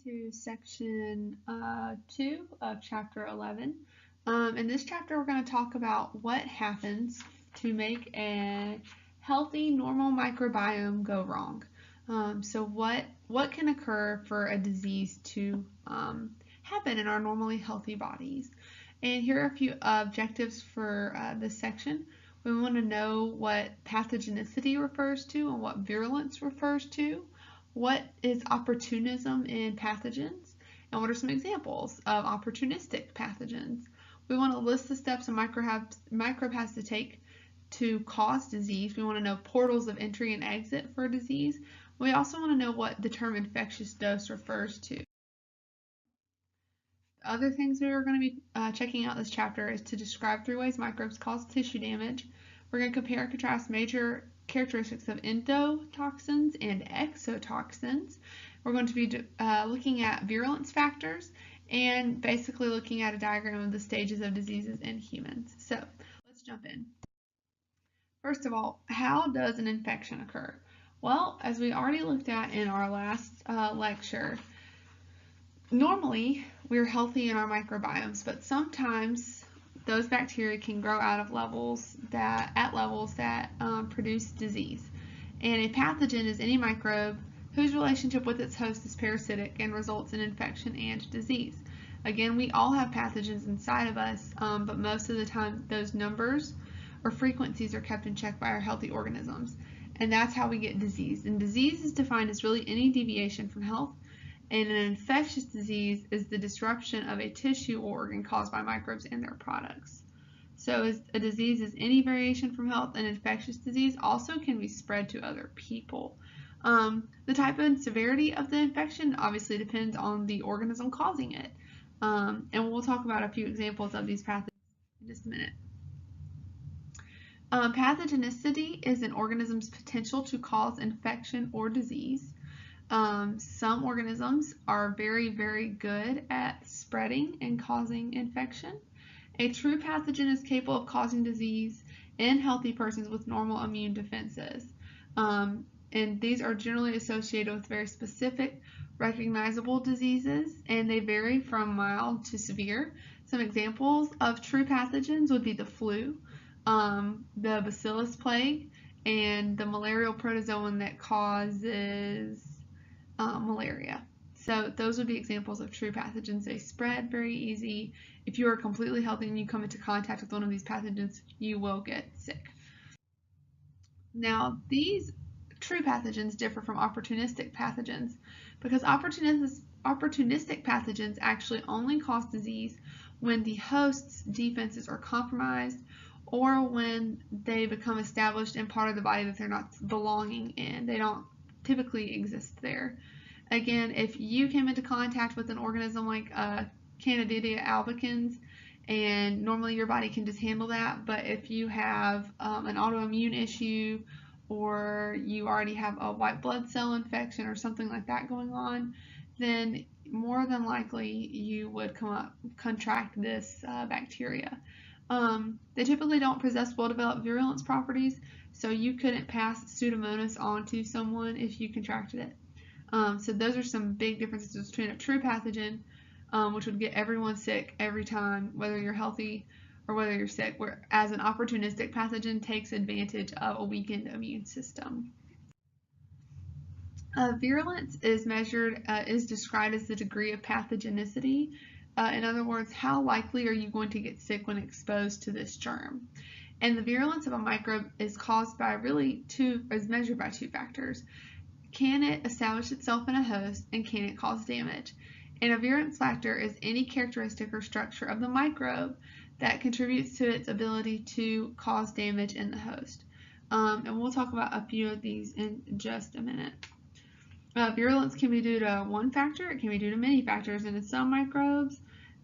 to section 2 of chapter 11. In this chapter, we're going to talk about what happens to make a healthy, normal microbiome go wrong. So what can occur for a disease to happen in our normally healthy bodies? And here are a few objectives for this section. We want to know what pathogenicity refers to and what virulence refers to. What is opportunism in pathogens? And what are some examples of opportunistic pathogens? We want to list the steps a microbe has to take to cause disease. We want to know portals of entry and exit for a disease. We also want to know what the term infectious dose refers to. Other things we are going to be checking out this chapter is to describe 3 ways microbes cause tissue damage. We're going to compare and contrast major characteristics of endotoxins and exotoxins. We're going to be looking at virulence factors and basically looking at a diagram of the stages of diseases in humans. So let's jump in. First of all, how does an infection occur? Well, as we already looked at in our last lecture, normally we're healthy in our microbiomes, but sometimes those bacteria can grow out of levels that produce disease. And a pathogen is any microbe whose relationship with its host is parasitic and results in infection and disease. Again, we all have pathogens inside of us, but most of the time those numbers or frequencies are kept in check by our healthy organisms. And that's how we get disease. And disease is defined as really any deviation from health. And an infectious disease is the disruption of a tissue or organ caused by microbes and their products. So a disease is any variation from health. An infectious disease also can be spread to other people. The type and severity of the infection obviously depends on the organism causing it. And we'll talk about a few examples of these pathogens in just a minute. Pathogenicity is an organism's potential to cause infection or disease. Some organisms are very, very good at spreading and causing infection. A true pathogen is capable of causing disease in healthy persons with normal immune defenses. And these are generally associated with very specific, recognizable diseases, and they vary from mild to severe. Some examples of true pathogens would be the flu, the bacillus plague, and the malarial protozoan that causes malaria. So those would be examples of true pathogens. They spread very easy. If you are completely healthy and you come into contact with one of these pathogens, you will get sick. Now, these true pathogens differ from opportunistic pathogens because opportunistic pathogens actually only cause disease when the host's defenses are compromised or when they become established in part of the body that they're not belonging in. They don't typically exist there. Again, if you came into contact with an organism like Candida albicans, and normally your body can just handle that, but if you have an autoimmune issue or you already have a white blood cell infection or something like that going on, then more than likely you would contract this bacteria. They typically don't possess well-developed virulence properties, so you couldn't pass Pseudomonas on to someone if you contracted it. So those are some big differences between a true pathogen, which would get everyone sick every time, whether you're healthy or whether you're sick, whereas an opportunistic pathogen takes advantage of a weakened immune system. Virulence is described as the degree of pathogenicity. In other words, how likely are you going to get sick when exposed to this germ? And the virulence of a microbe is measured by 2 factors. Can it establish itself in a host, and can it cause damage? And a virulence factor is any characteristic or structure of the microbe that contributes to its ability to cause damage in the host. And we'll talk about a few of these in just a minute. Virulence can be due to one factor, it can be due to many factors, and in some microbes,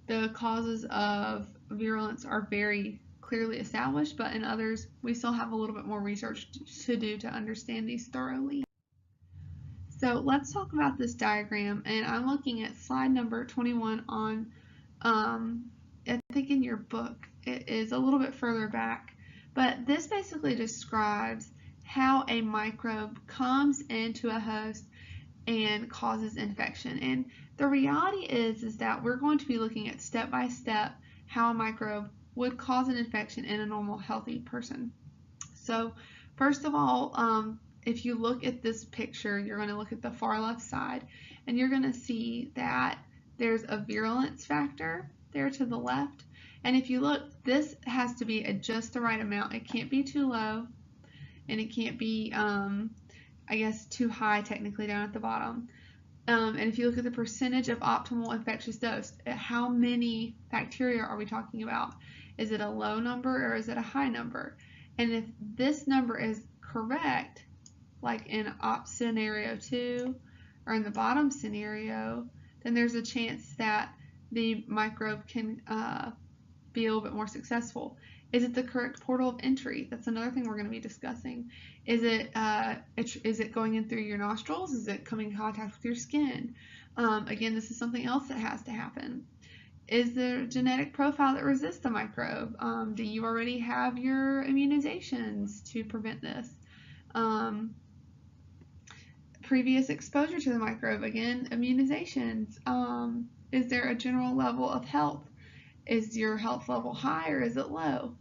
the causes of virulence are very clearly established, but in others, we still have a little bit more research to do to understand these thoroughly. So let's talk about this diagram, and I'm looking at slide number 21 on, I think in your book. It is a little bit further back, but this basically describes how a microbe comes into a host and causes infection. And the reality is that we're going to be looking at step by step how a microbe would cause an infection in a normal healthy person. So first of all, if you look at this picture, you're going to look at the far left side, and you're going to see that there's a virulence factor there to the left. And if you look, this has to be at just the right amount. It can't be too low, and it can't be, I guess, too high technically down at the bottom. And if you look at the percentage of optimal infectious dose, how many bacteria are we talking about? Is it a low number or is it a high number? And if this number is correct, like in op scenario 2 or in the bottom scenario, then there's a chance that the microbe can be a little bit more successful. Is it the correct portal of entry? That's another thing we're going to be discussing. Is it going in through your nostrils? Is it coming in contact with your skin? Again, this is something else that has to happen. Is there a genetic profile that resists the microbe? Do you already have your immunizations to prevent this? Previous exposure to the microbe, again, immunizations. Is there a general level of health? Is your health level high or is it low?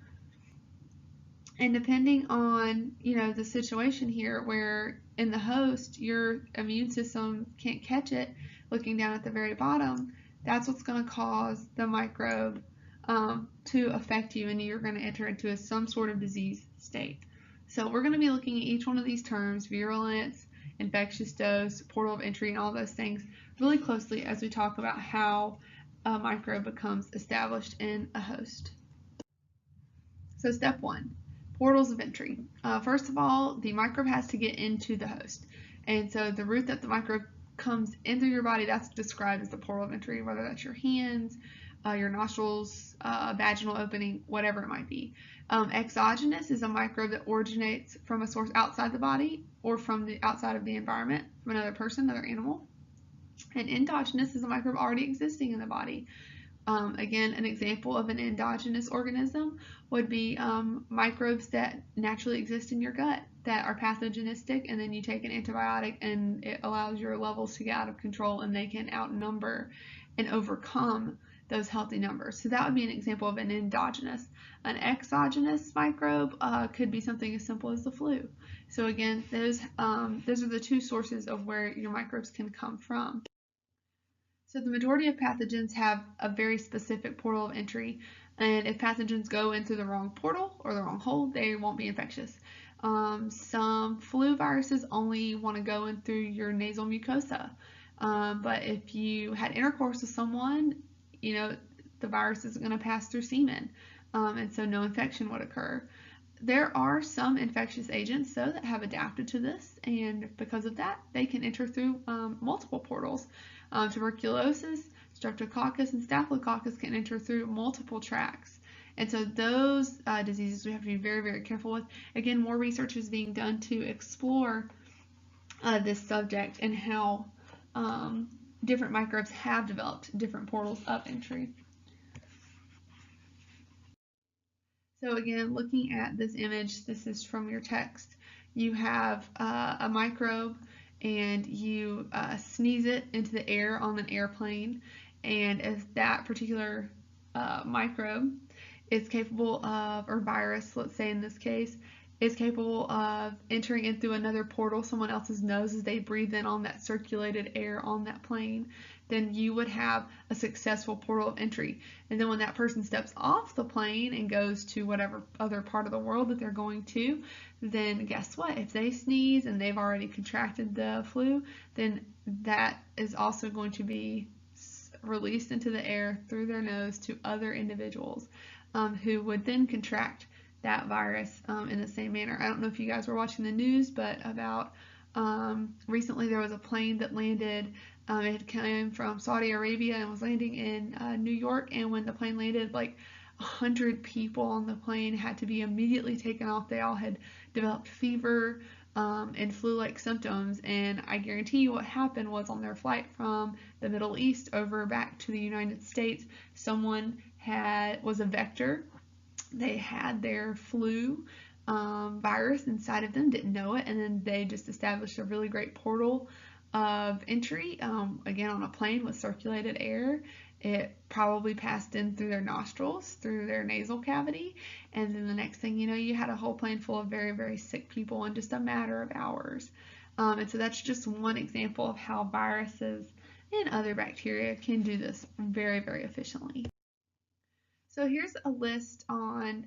And depending on, the situation here where in the host, your immune system can't catch it, looking down at the very bottom, that's what's going to cause the microbe to affect you, and you're going to enter into some sort of disease state. So we're going to be looking at each one of these terms, virulence, infectious dose, portal of entry, and all those things really closely as we talk about how a microbe becomes established in a host. So step 1, portals of entry. First of all, the microbe has to get into the host. And so the route that the microbe comes into your body, that's described as the portal of entry, whether that's your hands, your nostrils, vaginal opening, whatever it might be. Exogenous is a microbe that originates from a source outside the body or from the outside of the environment, from another person, another animal. And endogenous is a microbe already existing in the body. Again, an example of an endogenous organism would be microbes that naturally exist in your gut that are pathogenistic, and then you take an antibiotic and it allows your levels to get out of control and they can outnumber and overcome those healthy numbers. So that would be an example of an endogenous. An exogenous microbe could be something as simple as the flu. So again, those are the two sources of where your microbes can come from. So the majority of pathogens have a very specific portal of entry, and if pathogens go into the wrong portal or the wrong hole, they won't be infectious. Some flu viruses only want to go in through your nasal mucosa, but if you had intercourse with someone, the virus isn't going to pass through semen, and so no infection would occur. There are some infectious agents, though, that have adapted to this, and because of that, they can enter through multiple portals. Tuberculosis, streptococcus, and staphylococcus can enter through multiple tracks. And so those diseases we have to be very, very careful with. Again, more research is being done to explore this subject and how different microbes have developed different portals of entry. So again, looking at this image, this is from your text. You have a microbe and you sneeze it into the air on an airplane, and if that particular microbe is capable of, or virus, let's say in this case, is capable of entering in through another portal, someone else's nose, as they breathe in on that circulated air on that plane, then you would have a successful portal of entry. And then when that person steps off the plane and goes to whatever other part of the world that they're going to, then guess what? If they sneeze and they've already contracted the flu, then that is also going to be released into the air through their nose to other individuals who would then contract that virus in the same manner. I don't know if you guys were watching the news, but about recently there was a plane that landed. It came from Saudi Arabia and was landing in New York, and when the plane landed, like 100 people on the plane had to be immediately taken off. They all had developed fever and flu-like symptoms, and I guarantee you what happened was on their flight from the Middle East over back to the United States, someone was a vector. They had their flu virus inside of them, didn't know it, and then they just established a really great portal of entry, again on a plane with circulated air. It probably passed in through their nostrils, through their nasal cavity, and then the next thing you know, you had a whole plane full of very, very sick people in just a matter of hours. And so that's just one example of how viruses and other bacteria can do this very, very efficiently. So here's a list on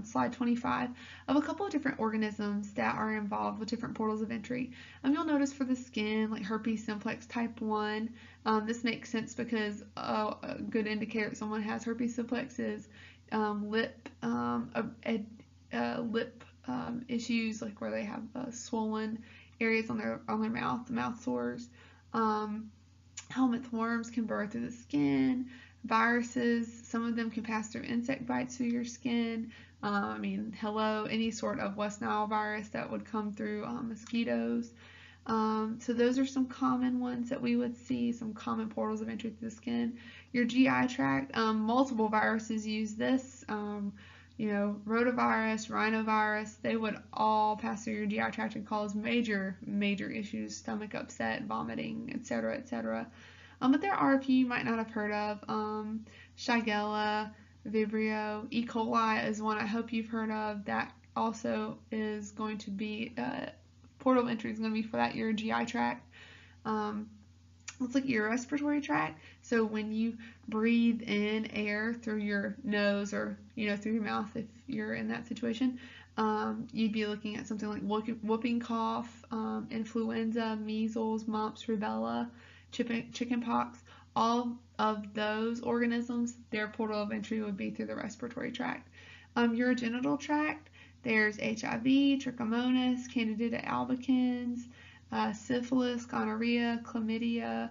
slide 25 of a couple of different organisms that are involved with different portals of entry. You'll notice for the skin, like herpes simplex type 1, this makes sense because a good indicator that someone has herpes simplex is lip issues, like where they have swollen areas on their mouth, the mouth sores. Helminth worms can burrow through the skin. Viruses, some of them can pass through insect bites through your skin. Any sort of West Nile virus that would come through mosquitoes. So those are some common ones that we would see, some common portals of entry through the skin. Your GI tract, multiple viruses use this. Rotavirus, rhinovirus, they would all pass through your GI tract and cause major, major issues, stomach upset, vomiting, etc., etc. But there are a few you might not have heard of. Shigella, Vibrio, E. coli is one I hope you've heard of. That also is going to be, portal of entry is going to be for that, your GI tract. Let's look at your respiratory tract. So when you breathe in air through your nose or through your mouth, if you're in that situation, you'd be looking at something like whooping cough, influenza, measles, mumps, rubella, chickenpox. All of those organisms, their portal of entry would be through the respiratory tract. Your genital tract, there's HIV, trichomonas, Candida albicans, syphilis, gonorrhea, chlamydia,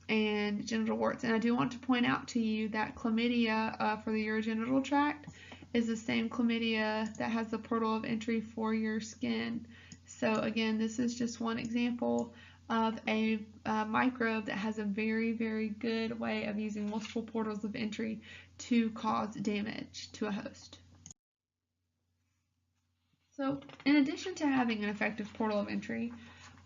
and genital warts. And I do want to point out to you that chlamydia for the urogenital tract is the same chlamydia that has the portal of entry for your skin. So again, this is just one example of a microbe that has a very, very good way of using multiple portals of entry to cause damage to a host. So in addition to having an effective portal of entry,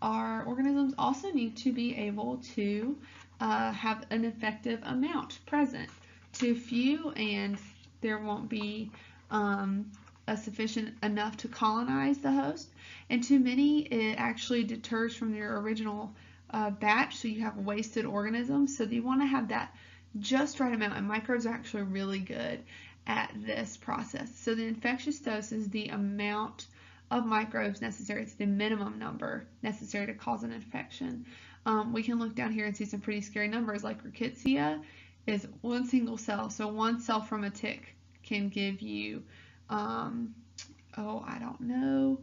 our organisms also need to be able to have an effective amount present. Too few and there won't be a sufficient enough to colonize the host, and too many, it actually deters from your original batch, so you have wasted organisms. So you want to have that just right amount, and microbes are actually really good at this process. So the infectious dose is the amount of microbes necessary. It's the minimum number necessary to cause an infection. We can look down here and see some pretty scary numbers, like rickettsia is one single cell. So one cell from a tick can give you, I don't know,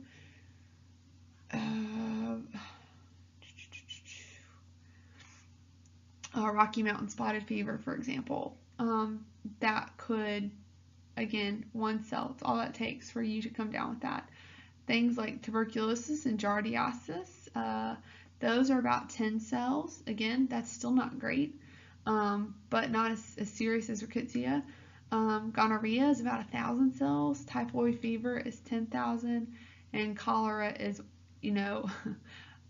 Rocky Mountain spotted fever, for example. That could, again, one cell, it's all that takes for you to come down with that. Things like tuberculosis and giardiasis, those are about 10 cells. Again, that's still not great, but not as serious as rickettsia. Gonorrhea is about 1,000 cells. Typhoid fever is 10,000, and cholera is,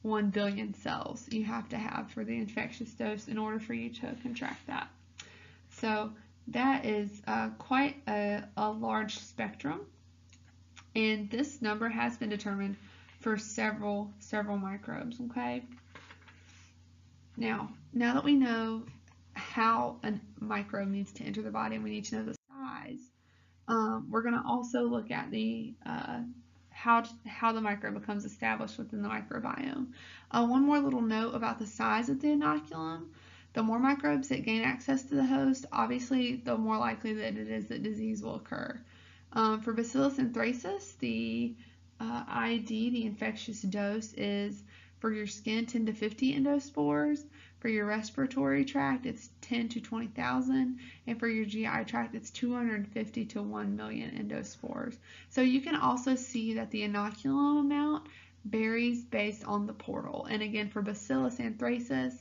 1 billion cells you have to have for the infectious dose in order for you to contract that. So that is quite a large spectrum, and this number has been determined for several microbes. Okay. Now that we know how a microbe needs to enter the body and we need to know the size, we're going to also look at the how the microbe becomes established within the microbiome. One more little note about the size of the inoculum. The more microbes that gain access to the host, obviously, the more likely that it is that disease will occur. For Bacillus anthracis, the ID, the infectious dose, is for your skin 10 to 50 endospores. For your respiratory tract, it's 10 to 20,000, and for your GI tract, it's 250 to 1 million endospores. So you can also see that the inoculum amount varies based on the portal. And again, for Bacillus anthracis,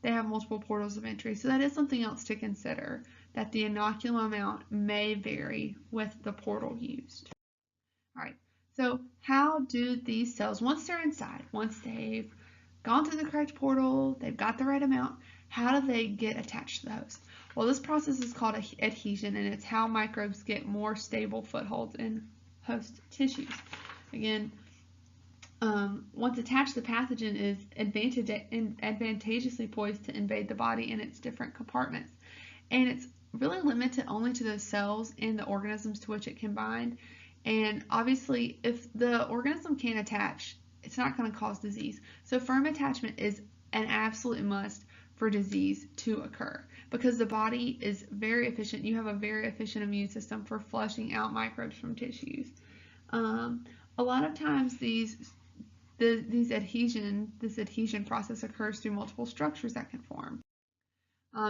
they have multiple portals of entry. So that is something else to consider, that the inoculum amount may vary with the portal used. All right, so how do these cells, once they're inside, once they've gone through the correct portal, they've got the right amount. How do they get attached to the host? Well, this process is called adhesion, and it's how microbes get more stable footholds in host tissues. Again, once attached, the pathogen is advantageously poised to invade the body in its different compartments. And it's really limited only to those cells and the organisms to which it can bind. And obviously, if the organism can't attach, it's not going to cause disease. So firm attachment is an absolute must for disease to occur, because the body is very efficient. You have a very efficient immune system for flushing out microbes from tissues. A lot of times this adhesion process occurs through multiple structures that can form.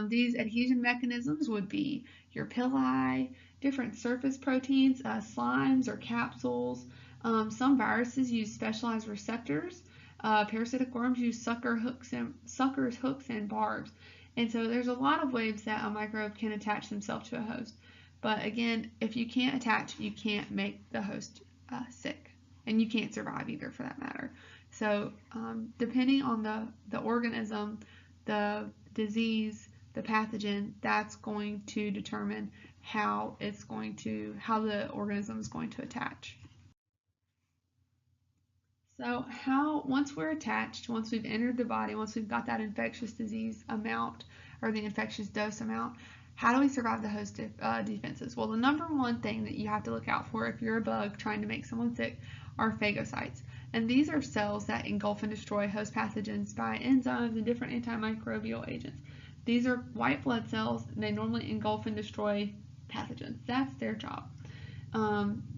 These adhesion mechanisms would be your pili, different surface proteins, slimes or capsules. Some viruses use specialized receptors. Parasitic worms use suckers, hooks, and barbs. And so there's a lot of ways that a microbe can attach themselves to a host. But again, if you can't attach, you can't make the host sick. And you can't survive either, for that matter. So depending on the organism, the disease, the pathogen, that's going to determine how the organism is going to attach. So once we're attached, once we've entered the body, once we've got that infectious disease amount or the infectious dose amount, how do we survive the host defenses? Well, the number one thing that you have to look out for if you're a bug trying to make someone sick are phagocytes. And these are cells that engulf and destroy host pathogens by enzymes and different antimicrobial agents. These are white blood cells, and they normally engulf and destroy pathogens. That's their job.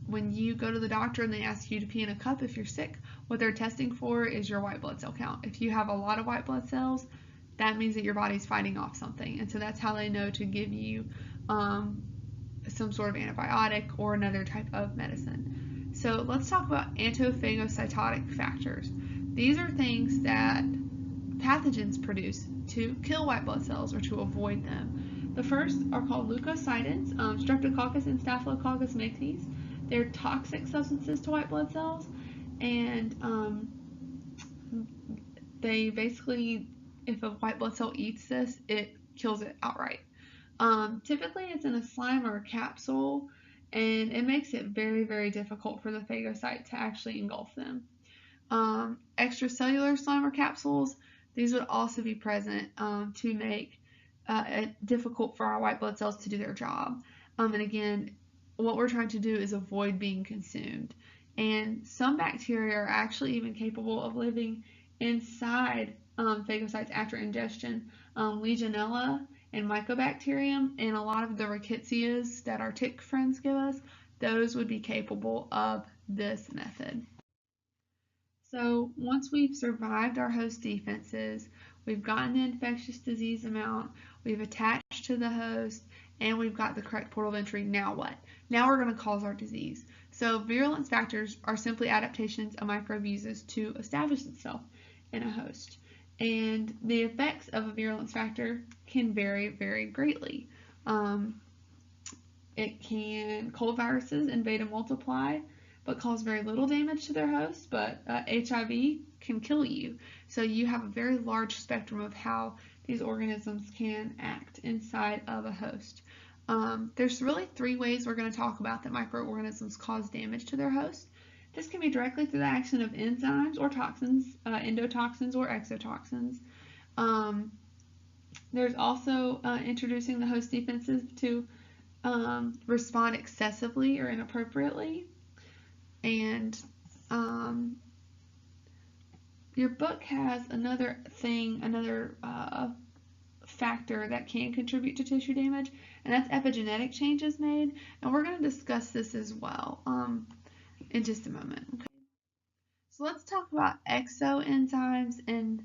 When you go to the doctor and they ask you to pee in a cup if you're sick, what they're testing for is your white blood cell count. If you have a lot of white blood cells, that means that your body's fighting off something. And so that's how they know to give you some sort of antibiotic or another type of medicine. So let's talk about antiphagocytotic factors. These are things that pathogens produce to kill white blood cells or to avoid them. The first are called leukocidins. Streptococcus and Staphylococcus make these. They're toxic substances to white blood cells, and they basically, if a white blood cell eats this, it kills it outright. Typically it's in a slime or a capsule, and it makes it very, very difficult for the phagocyte to actually engulf them. Extracellular slime or capsules, these would also be present to make it difficult for our white blood cells to do their job. And again, what we're trying to do is avoid being consumed. And some bacteria are actually even capable of living inside phagocytes after ingestion. Legionella and Mycobacterium and a lot of the rickettsias that our tick friends give us, those would be capable of this method. So once we've survived our host defenses, we've gotten the infectious disease amount, we've attached to the host, and we've got the correct portal of entry, now what? Now we're going to cause our disease. So virulence factors are simply adaptations a microbe uses to establish itself in a host. And the effects of a virulence factor can vary very greatly. Cold viruses invade and multiply, but cause very little damage to their host, but HIV can kill you. So you have a very large spectrum of how these organisms can act inside of a host. There's really three ways we're going to talk about that microorganisms cause damage to their host. This can be directly through the action of enzymes or toxins, endotoxins or exotoxins. There's also introducing the host defenses to respond excessively or inappropriately. And your book has another factor that can contribute to tissue damage, and that's epigenetic changes made, and we're going to discuss this as well in just a moment. Okay. So let's talk about exoenzymes and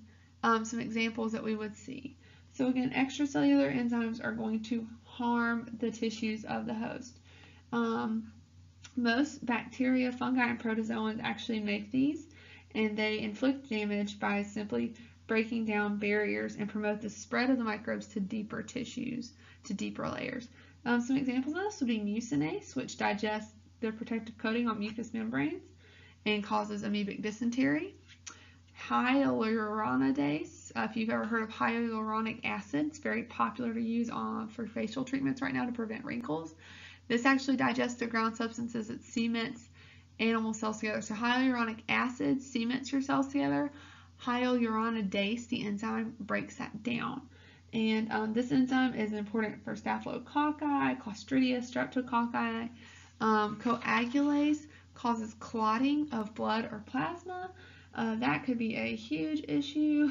some examples that we would see. So again, extracellular enzymes are going to harm the tissues of the host. Most bacteria, fungi, and protozoans actually make these, and they inflict damage by simply breaking down barriers and promote the spread of the microbes to deeper tissues, to deeper layers. Some examples of this would be mucinase, which digests the protective coating on mucous membranes and causes amoebic dysentery. hyaluronidase. If you've ever heard of hyaluronic acid, it's very popular to use for facial treatments right now to prevent wrinkles. This actually digests the ground substances that cements animal cells together. So hyaluronic acid cements your cells together. Hyaluronidase, the enzyme, breaks that down. And this enzyme is important for staphylococci, Clostridia, streptococci. Coagulase causes clotting of blood or plasma. That could be a huge issue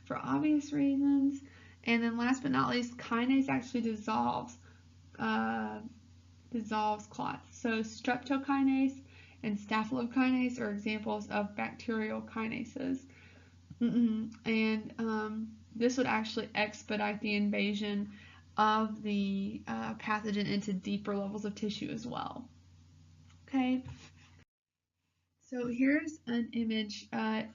for obvious reasons. And then last but not least, kinase actually dissolves clots. So streptokinase and staphylokinase are examples of bacterial kinases. This would actually expedite the invasion of the pathogen into deeper levels of tissue as well. Okay, so here's an image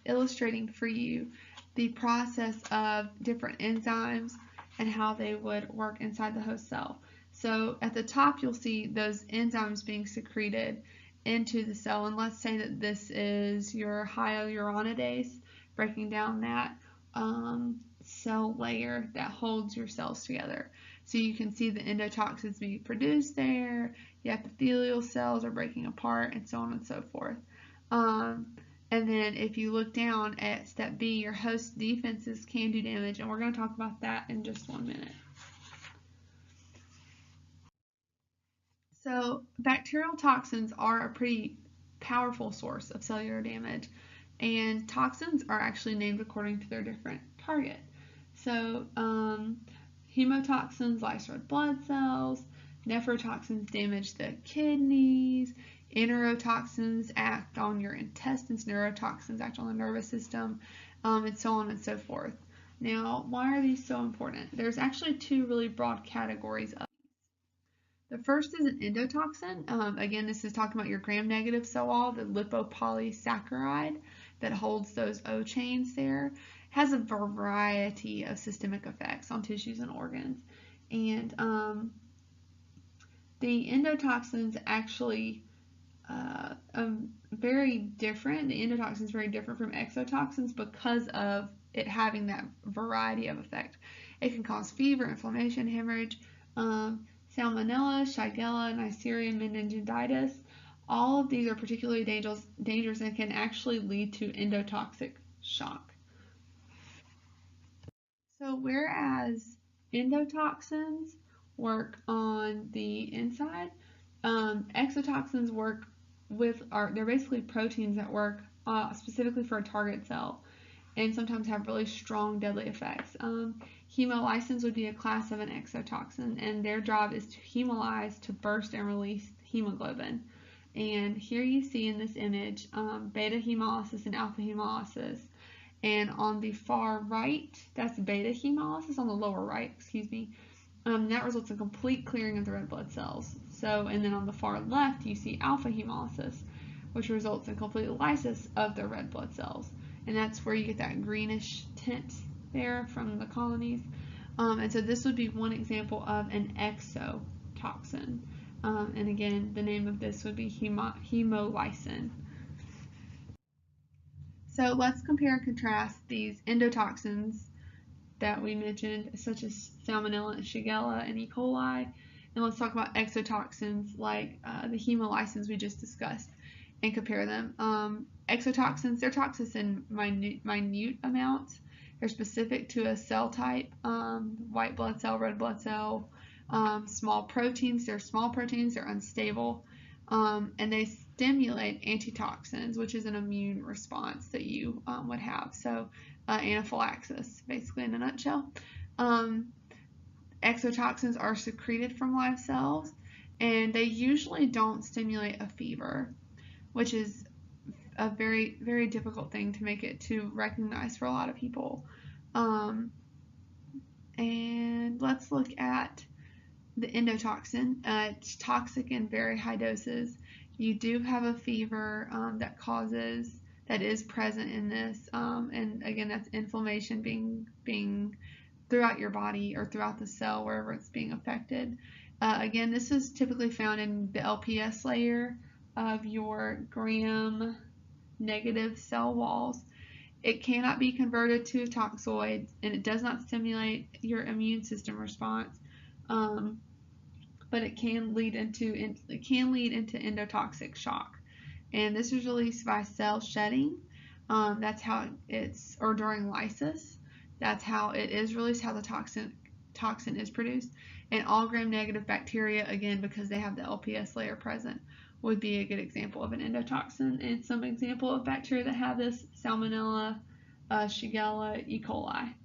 illustrating for you the process of different enzymes and how they would work inside the host cell. So at the top you'll see those enzymes being secreted into the cell, and let's say that this is your hyaluronidase breaking down that cell layer that holds your cells together. So you can see the endotoxins being produced there, the epithelial cells are breaking apart, and so on and so forth. And then if you look down at step B, your host defenses can do damage, and we're going to talk about that in just 1 minute. So bacterial toxins are a pretty powerful source of cellular damage, and toxins are actually named according to their different target. So hemotoxins lyse red blood cells, nephrotoxins damage the kidneys, enterotoxins act on your intestines, neurotoxins act on the nervous system, and so on and so forth. Now, why are these so important? There's actually two really broad categories of these. The first is an endotoxin. Again, this is talking about your gram-negative cell wall, the lipopolysaccharide that holds those O chains there. Has a variety of systemic effects on tissues and organs. And the endotoxins actually very different. The endotoxin is very different from exotoxins because of it having that variety of effect. It can cause fever, inflammation, hemorrhage, Salmonella, Shigella, Neisseria meningitis. All of these are particularly dangerous and can actually lead to endotoxic shock. So whereas endotoxins work on the inside, exotoxins work they're basically proteins that work specifically for a target cell and sometimes have really strong deadly effects. Hemolysins would be a class of an exotoxin, and their job is to hemolyze, to burst and release hemoglobin. And here you see in this image beta hemolysis and alpha hemolysis. And on the far right, that's beta hemolysis, on the lower right, excuse me. That results in complete clearing of the red blood cells. And then on the far left, you see alpha hemolysis, which results in complete lysis of the red blood cells. And that's where you get that greenish tint there from the colonies. And so this would be one example of an exotoxin. And again, the name of this would be hemolysin. So let's compare and contrast these endotoxins that we mentioned, such as Salmonella and Shigella and E. coli, and let's talk about exotoxins like the hemolysins we just discussed and compare them. Exotoxins, they're toxic in minute amounts. They're specific to a cell type, white blood cell, red blood cell, small proteins. They're small proteins, they're unstable, and they stimulate antitoxins, which is an immune response that you would have. So anaphylaxis, basically in a nutshell. Exotoxins are secreted from live cells, and they usually don't stimulate a fever, which is a very, very difficult thing to make it to recognize for a lot of people. And let's look at the endotoxin. It's toxic in very high doses. You do have a fever that is present in this, and again, that's inflammation being throughout your body or throughout the cell wherever it's being affected. Again, this is typically found in the LPS layer of your gram-negative cell walls. It cannot be converted to a toxoid, and it does not stimulate your immune system response, but it can lead into endotoxic shock. And this is released by cell shedding. That's how it's, or during lysis. That's how it is released, how the toxin is produced. And all gram-negative bacteria, again, because they have the LPS layer present, would be a good example of an endotoxin. And some example of bacteria that have this: Salmonella, Shigella, E. coli.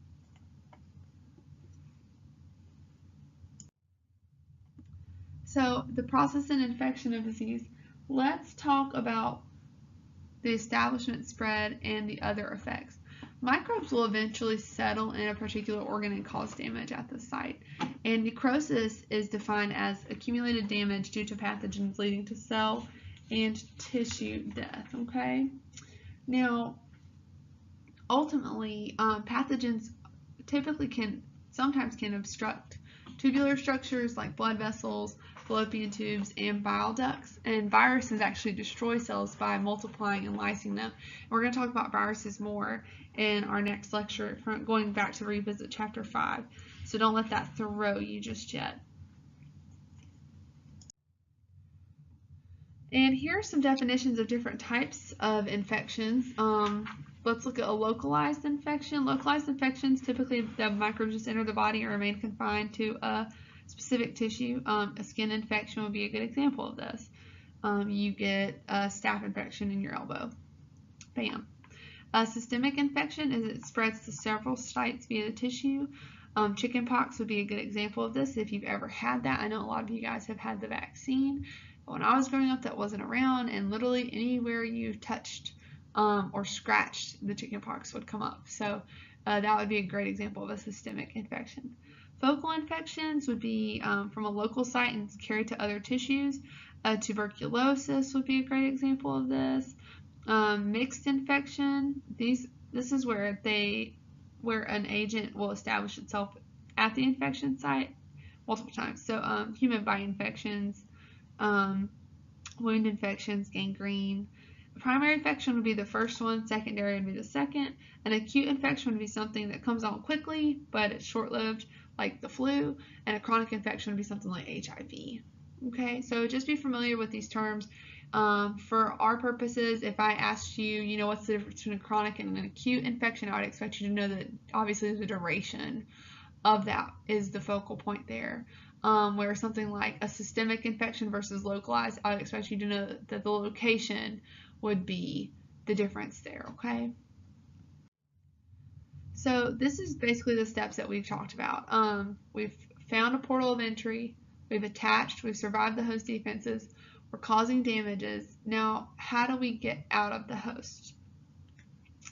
So the process and infection of disease. Let's talk about the establishment, spread, and the other effects. Microbes will eventually settle in a particular organ and cause damage at the site. And necrosis is defined as accumulated damage due to pathogens leading to cell and tissue death. Okay. Now, ultimately, pathogens sometimes can obstruct tubular structures like blood vessels, fallopian tubes, and bile ducts. And viruses actually destroy cells by multiplying and lysing them. And we're going to talk about viruses more in our next lecture, going back to revisit chapter 5. So don't let that throw you just yet. And here are some definitions of different types of infections. Let's look at a localized infection. Localized infections, typically the microbes just enter the body or remain confined to a specific tissue. A skin infection would be a good example of this. You get a staph infection in your elbow. Bam. A systemic infection is it spreads to several sites via the tissue. Chickenpox would be a good example of this if you've ever had that. I know a lot of you guys have had the vaccine. But when I was growing up, that wasn't around, and literally anywhere you touched or scratched, the chickenpox would come up. So that would be a great example of a systemic infection. Focal infections would be from a local site and carried to other tissues. Tuberculosis would be a great example of this. Mixed infection, this is where an agent will establish itself at the infection site multiple times. So human bite infections, wound infections, gangrene. A primary infection would be the first one, secondary would be the second. An acute infection would be something that comes on quickly, but it's short-lived, like the flu, and a chronic infection would be something like HIV. Okay, so just be familiar with these terms. For our purposes, if I asked you, what's the difference between a chronic and an acute infection, I would expect you to know that obviously the duration of that is the focal point there. Where something like a systemic infection versus localized, I would expect you to know that the location would be the difference there, okay? So this is basically the steps that we've talked about. We've found a portal of entry, we've attached, we've survived the host defenses, we're causing damages. Now, how do we get out of the host?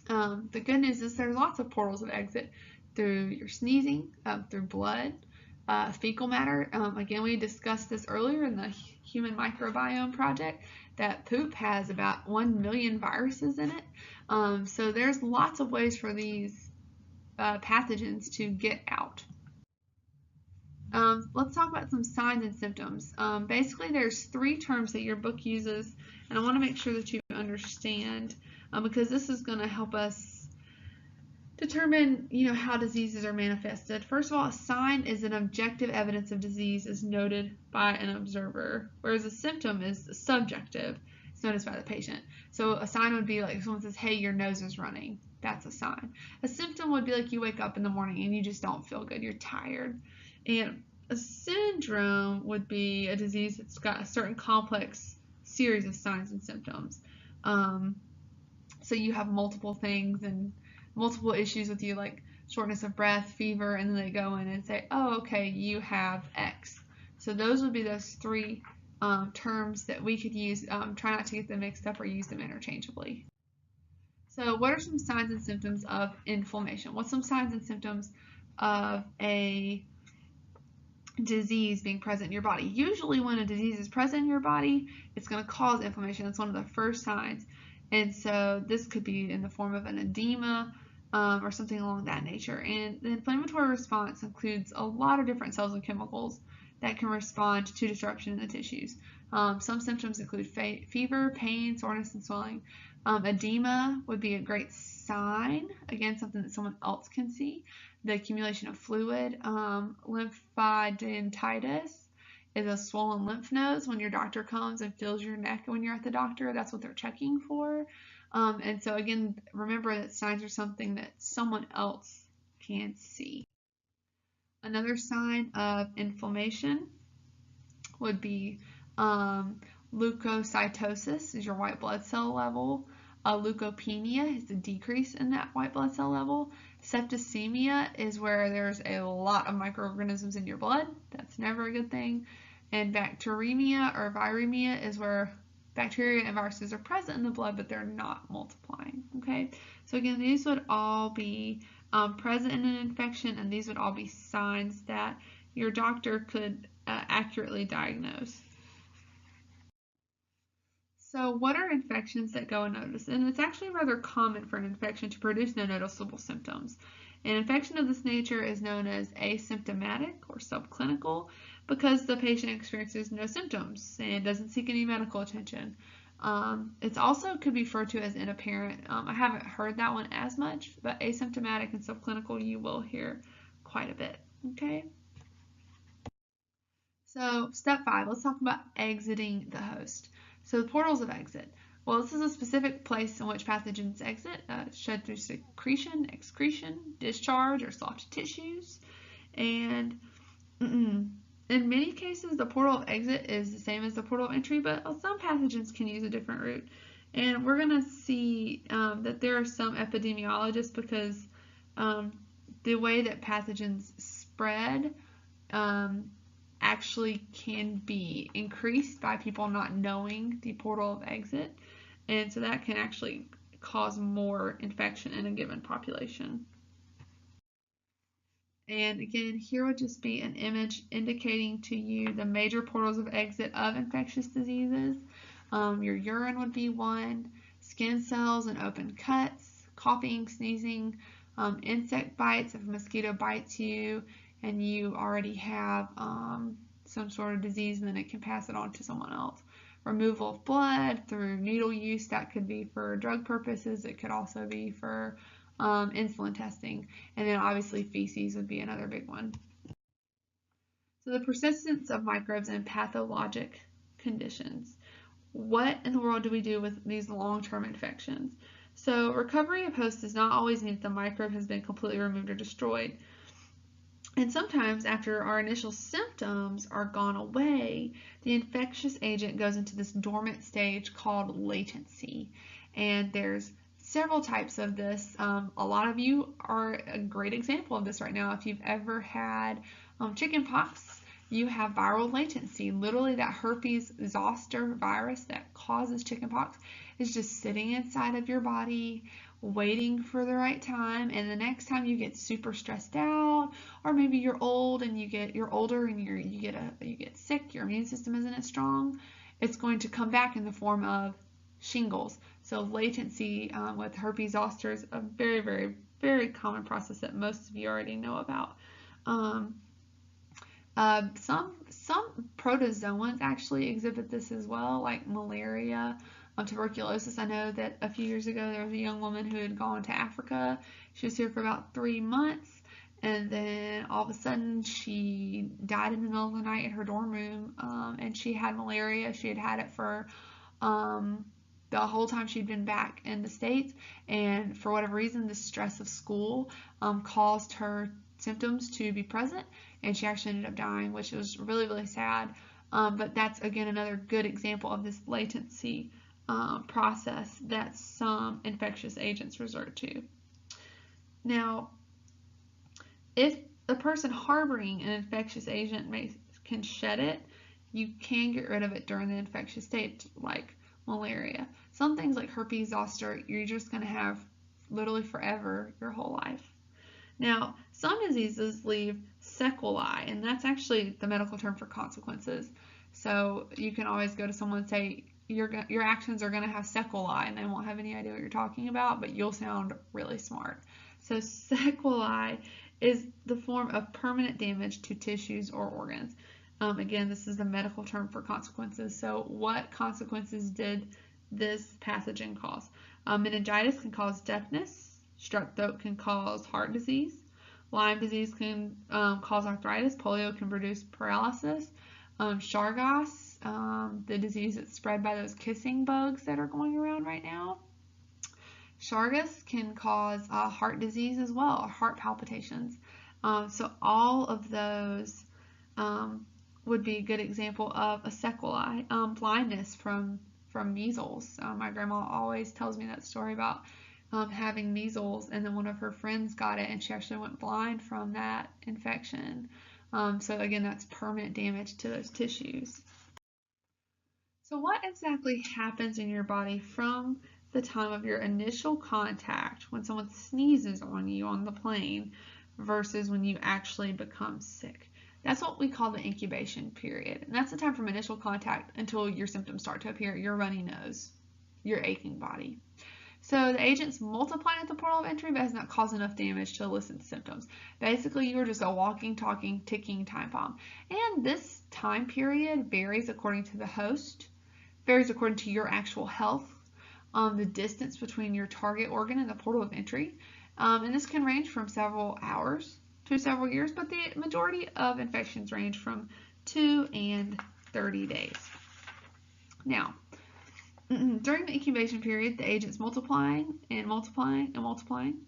The good news is there's lots of portals of exit through your sneezing, through blood, fecal matter. Again, we discussed this earlier in the Human Microbiome Project, that poop has about 1 million viruses in it. So there's lots of ways for these pathogens to get out. Let's talk about some signs and symptoms. Basically, there's 3 terms that your book uses, and I want to make sure that you understand because this is going to help us determine, how diseases are manifested. First of all, a sign is an objective evidence of disease as noted by an observer, whereas a symptom is subjective. It's noticed by the patient. So a sign would be like if someone says, hey, your nose is running. That's a sign. A symptom would be like you wake up in the morning and you just don't feel good. You're tired. And a syndrome would be a disease that's got a certain complex series of signs and symptoms. So you have multiple things and multiple issues with you, like shortness of breath, fever, and then they go in and say, oh, okay, you have X. So those would be those 3 terms that we could use. Try not to get them mixed up or use them interchangeably. So what are some signs and symptoms of inflammation? What's some signs and symptoms of a disease being present in your body? Usually when a disease is present in your body, it's going to cause inflammation. That's one of the first signs. And so this could be in the form of an edema or something along that nature. And the inflammatory response includes a lot of different cells and chemicals that can respond to disruption in the tissues. Some symptoms include fever, pain, soreness, and swelling. Edema would be a great sign, again, something that someone else can see, the accumulation of fluid. Lymphadenitis is a swollen lymph nodes. When your doctor comes and feels your neck when you're at the doctor, that's what they're checking for. And so again, remember that signs are something that someone else can see. Another sign of inflammation would be leukocytosis is your white blood cell level. Leukopenia is the decrease in that white blood cell level. Septicemia is where there's a lot of microorganisms in your blood. That's never a good thing. And bacteremia or viremia is where bacteria and viruses are present in the blood, but they're not multiplying. Okay, so again, these would all be present in an infection, and these would all be signs that your doctor could accurately diagnose. So what are infections that go unnoticed? And it's actually rather common for an infection to produce no noticeable symptoms. An infection of this nature is known as asymptomatic or subclinical because the patient experiences no symptoms and doesn't seek any medical attention. It also could be referred to as inapparent. I haven't heard that one as much, but asymptomatic and subclinical you will hear quite a bit. Okay. So step 5, let's talk about exiting the host. So the portals of exit. Well, this is a specific place in which pathogens exit, shed through secretion, excretion, discharge, or soft tissues. And in many cases, the portal of exit is the same as the portal of entry, but some pathogens can use a different route. And we're going to see that there are some epidemiologists because the way that pathogens spread actually can be increased by people not knowing the portal of exit, and so that can actually cause more infection in a given population. And again, here would just be an image indicating to you the major portals of exit of infectious diseases. Your urine would be one, skin cells and open cuts, coughing, sneezing, insect bites. If a mosquito bites you and you already have some sort of disease, and then it can pass it on to someone else. Removal of blood through needle use, that could be for drug purposes. It could also be for insulin testing. And then obviously feces would be another big one. So the persistence of microbes in pathologic conditions. What in the world do we do with these long-term infections? So recovery of host does not always mean that the microbe has been completely removed or destroyed. And sometimes after our initial symptoms are gone away, the infectious agent goes into this dormant stage called latency. And there's several types of this. A lot of you are a great example of this right now. If you've ever had chicken pox, you have viral latency. Literally, that herpes zoster virus that causes chicken pox is just sitting inside of your body, waiting for the right time, and the next time you get super stressed out, or maybe you're old and you're older and you get sick, your immune system isn't as strong, it's going to come back in the form of shingles. So latency with herpes zoster is a very, very, very common process that most of you already know about. Some protozoans actually exhibit this as well, like malaria. Tuberculosis. I know that a few years ago there was a young woman who had gone to Africa. She was here for about 3 months, and then all of a sudden she died in the middle of the night in her dorm room, and she had malaria. She had had it for the whole time she'd been back in the States, and for whatever reason the stress of school caused her symptoms to be present, and she actually ended up dying, which was really, really sad. But that's again another good example of this latency process that some infectious agents resort to. Now, if a person harboring an infectious agent can shed it, you can get rid of it during the infectious state, like malaria. Some things like herpes zoster, you're just going to have literally forever, your whole life. Now, some diseases leave sequelae, and that's actually the medical term for consequences. So you can always go to someone and say, your actions are going to have sequelae, and they won't have any idea what you're talking about, but you'll sound really smart. So sequelae is the form of permanent damage to tissues or organs. Again, this is the medical term for consequences. So what consequences did this pathogen cause? Meningitis can cause deafness, Strep throat can cause heart disease. Lyme disease can cause arthritis. Polio can produce paralysis. Chagas, the disease that's spread by those kissing bugs that are going around right now. Chagas can cause heart disease as well, or heart palpitations. So all of those would be a good example of a sequelae. Blindness from measles. My grandma always tells me that story about having measles, and then one of her friends got it, and she actually went blind from that infection. So again, that's permanent damage to those tissues. So what exactly happens in your body from the time of your initial contact when someone sneezes on you on the plane versus when you actually become sick? That's what we call the incubation period. And that's the time from initial contact until your symptoms start to appear, your runny nose, your aching body. So the agent's multiplying at the portal of entry but has not caused enough damage to elicit the symptoms. Basically, you're just a walking, talking, ticking time bomb. And this time period varies according to the host, varies according to your actual health, the distance between your target organ and the portal of entry. And this can range from several hours to several years, but the majority of infections range from 2 and 30 days. Now, during the incubation period, the agent's multiplying and multiplying and multiplying,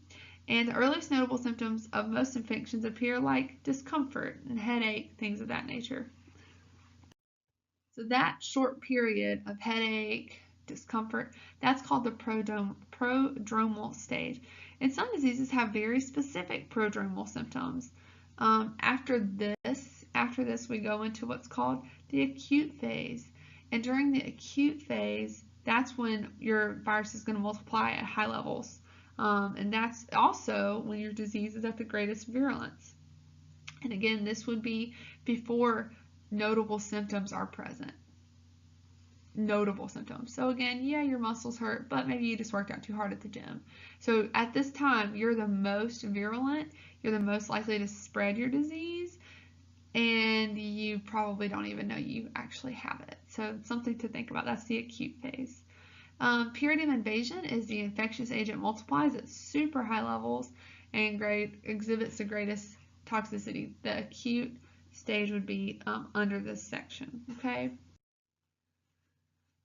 and the earliest notable symptoms of most infections appear like discomfort and headache, things of that nature. So that short period of headache, discomfort, that's called the prodromal stage. And some diseases have very specific prodromal symptoms. After this, we go into what's called the acute phase. And during the acute phase, that's when your virus is going to multiply at high levels. And that's also when your disease is at the greatest virulence. And again, this would be before notable symptoms are present. Notable symptoms. So again, yeah, your muscles hurt, but maybe you just worked out too hard at the gym. So at this time, you're the most virulent, you're the most likely to spread your disease, and you probably don't even know you actually have it. So something to think about. That's the acute phase. Period of invasion is the infectious agent multiplies at super high levels and exhibits the greatest toxicity. The acute stage would be under this section. Okay.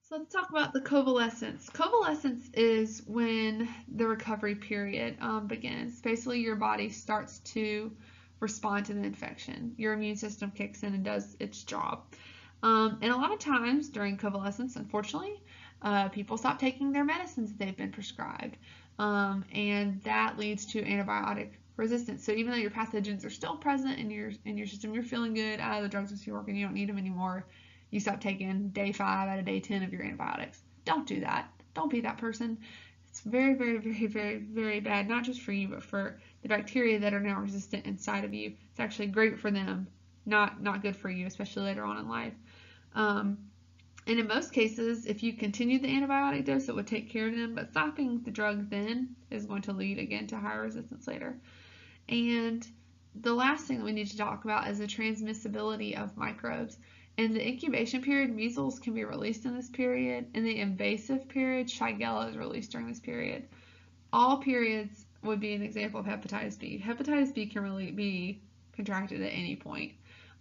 So let's talk about the convalescence. Convalescence is when the recovery period begins. Basically, your body starts to respond to the infection. Your immune system kicks in and does its job. And a lot of times during convalescence, unfortunately, people stop taking their medicines that they've been prescribed. And that leads to antibiotic resistance. So even though your pathogens are still present in your system, you're feeling good, the drugs are still working, you don't need them anymore, you stop taking day 5 out of day 10 of your antibiotics. Don't do that. Don't be that person. It's very, very, very, very, very bad, not just for you, but for the bacteria that are now resistant inside of you. It's actually great for them, not good for you, especially later on in life. And in most cases, if you continue the antibiotic dose, it would take care of them, but stopping the drug then is going to lead again to higher resistance later. And the last thing that we need to talk about is the transmissibility of microbes. In the incubation period, measles can be released in this period. In the invasive period, Shigella is released during this period. All periods would be an example of hepatitis B. Hepatitis B can really be contracted at any point.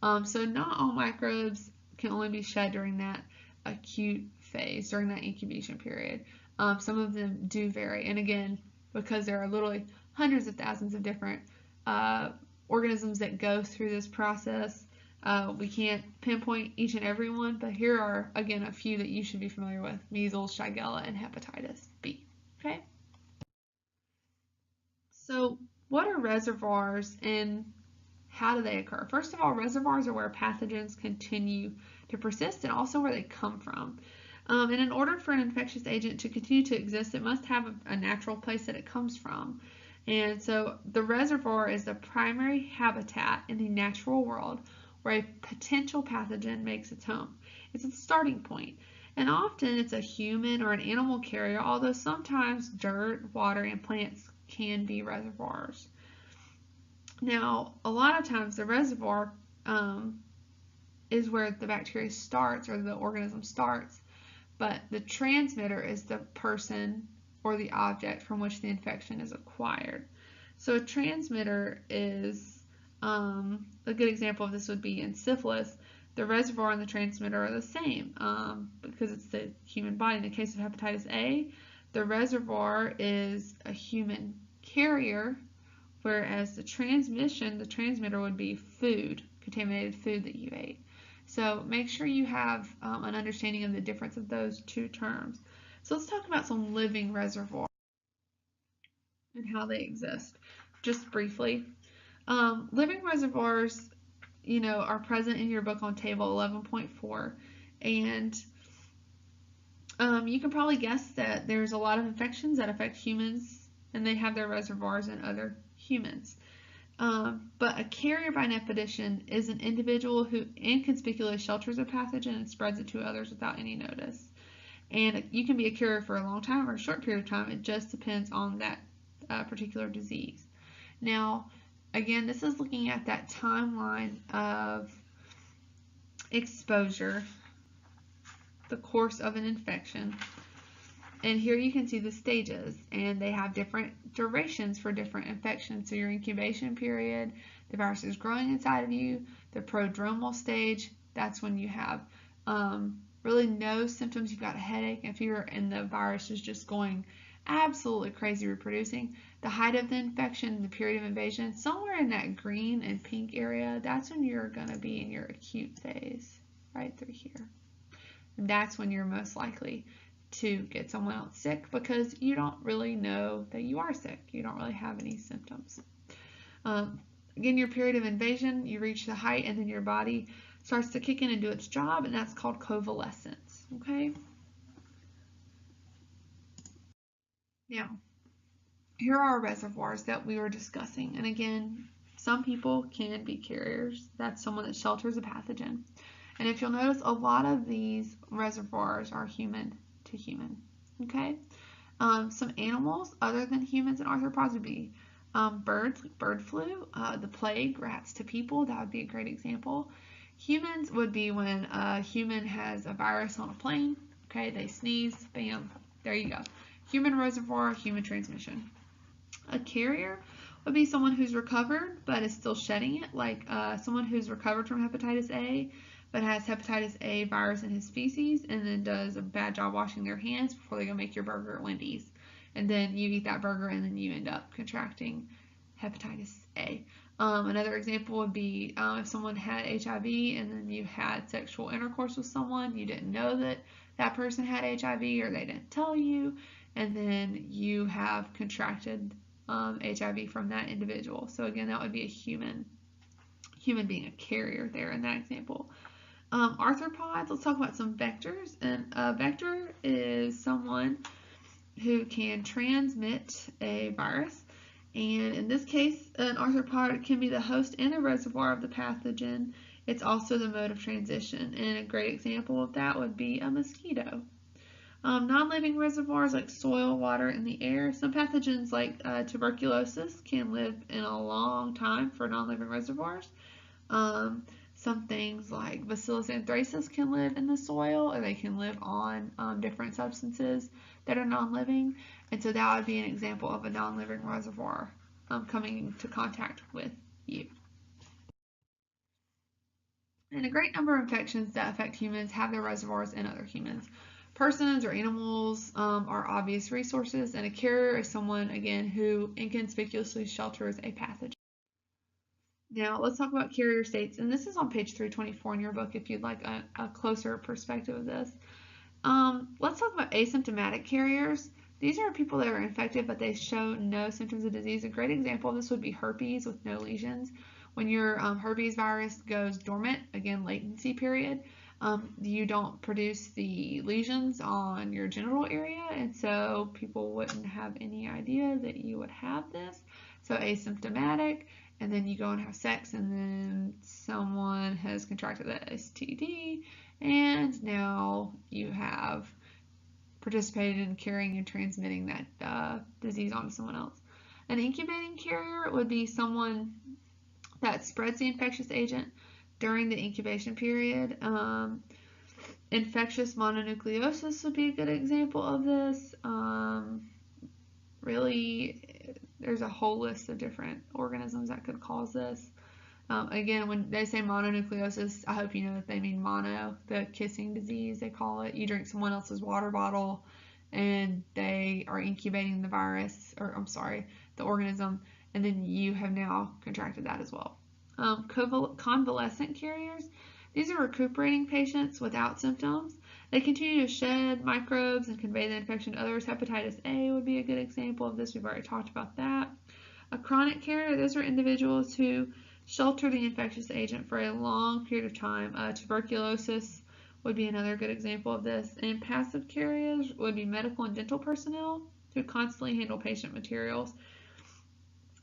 So not all microbes can only be shed during that acute phase, during that incubation period. Some of them do vary. And again, because there are literally hundreds of thousands of different organisms that go through this process, we can't pinpoint each and every one, but here are, again, a few that you should be familiar with: measles, Shigella, and hepatitis B. Okay? So what are reservoirs and how do they occur? First of all, reservoirs are where pathogens continue to persist and also where they come from. And in order for an infectious agent to continue to exist, it must have a natural place that it comes from. And so the reservoir is the primary habitat in the natural world where a potential pathogen makes its home. It's a starting point. And often it's a human or an animal carrier, although sometimes dirt, water, and plants can be reservoirs. Now, a lot of times the reservoir is where the bacteria starts or the organism starts, but the transmitter is the person or the object from which the infection is acquired. So a transmitter is, a good example of this would be in syphilis. The reservoir and the transmitter are the same because it's the human body. In the case of hepatitis A, the reservoir is a human carrier, whereas the transmitter would be food, contaminated food that you ate. So make sure you have an understanding of the difference of those two terms. So let's talk about some living reservoirs and how they exist, just briefly. Living reservoirs, are present in your book on table 11.4, and you can probably guess that there's a lot of infections that affect humans, and they have their reservoirs in other humans. But a carrier by definition is an individual who inconspicuously shelters a pathogen and spreads it to others without any notice. And you can be a carrier for a long time or a short period of time. It just depends on that particular disease. Now, again, this is looking at that timeline of exposure, the course of an infection. And here you can see the stages, and they have different durations for different infections. So your incubation period, the virus is growing inside of you. The prodromal stage, that's when you have really no symptoms. You've got a headache and fever, and the virus is just going absolutely crazy reproducing. The height of the infection, the period of invasion, somewhere in that green and pink area, that's when you're going to be in your acute phase, right through here. And that's when you're most likely to get someone else sick because you don't really know that you are sick. You don't really have any symptoms. Again, your period of invasion, you reach the height, and then your body starts to kick in and do its job, and that's called convalescence. Okay? Now, here are reservoirs that we were discussing. And again, some people can be carriers. That's someone that shelters a pathogen. And if you'll notice, a lot of these reservoirs are human to human. Okay? Some animals other than humans and arthropods would be birds, like bird flu, the plague, rats to people. That would be a great example. Humans would be when a human has a virus on a plane. Okay, they sneeze, bam, there you go. Human reservoir, human transmission. A carrier would be someone who's recovered but is still shedding it, like someone who's recovered from hepatitis A but has hepatitis A virus in his feces and then does a bad job washing their hands before they go make your burger at Wendy's. And then you eat that burger and then you end up contracting hepatitis A. Another example would be if someone had HIV and then you had sexual intercourse with someone, you didn't know that that person had HIV or they didn't tell you, and then you have contracted HIV from that individual. So again, that would be a human being a carrier there in that example. Arthropods, let's talk about some vectors. And a vector is someone who can transmit a virus. And in this case, an arthropod can be the host and the reservoir of the pathogen. It's also the mode of transition. And a great example of that would be a mosquito. Non-living reservoirs like soil, water, and the air. Some pathogens like tuberculosis can live in a long time for non-living reservoirs. Some things like Bacillus anthracis can live in the soil, or they can live on different substances that are non-living. And so that would be an example of a non-living reservoir coming into contact with you. And a great number of infections that affect humans have their reservoirs in other humans. Persons or animals are obvious resources, and a carrier is someone, again, who inconspicuously shelters a pathogen. Now, let's talk about carrier states, and this is on page 324 in your book if you'd like a closer perspective of this. Let's talk about asymptomatic carriers. These are people that are infected, but they show no symptoms of disease. A great example of this would be herpes with no lesions. When your herpes virus goes dormant, again, latency period, you don't produce the lesions on your genital area, and so people wouldn't have any idea that you would have this. So asymptomatic, and then you go and have sex, and then someone has contracted the STD, and now you have participated in carrying and transmitting that disease onto someone else. An incubating carrier would be someone that spreads the infectious agent during the incubation period. Infectious mononucleosis would be a good example of this. really, there's a whole list of different organisms that could cause this. Again, when they say mononucleosis, I hope you know that they mean mono, the kissing disease, they call it. You drink someone else's water bottle and they are incubating the virus, or I'm sorry, the organism, and then you have now contracted that as well. Convalescent carriers, these are recuperating patients without symptoms. They continue to shed microbes and convey the infection to others. Hepatitis A would be a good example of this. We've already talked about that. A chronic carrier, those are individuals who shelter the infectious agent for a long period of time. Tuberculosis would be another good example of this. And passive carriers would be medical and dental personnel who constantly handle patient materials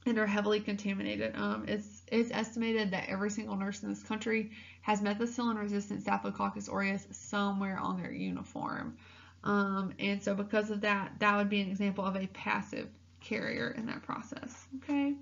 and are heavily contaminated. It's estimated that every single nurse in this country has methicillin-resistant Staphylococcus aureus somewhere on their uniform. And so because of that, that would be an example of a passive carrier in that process. Okay.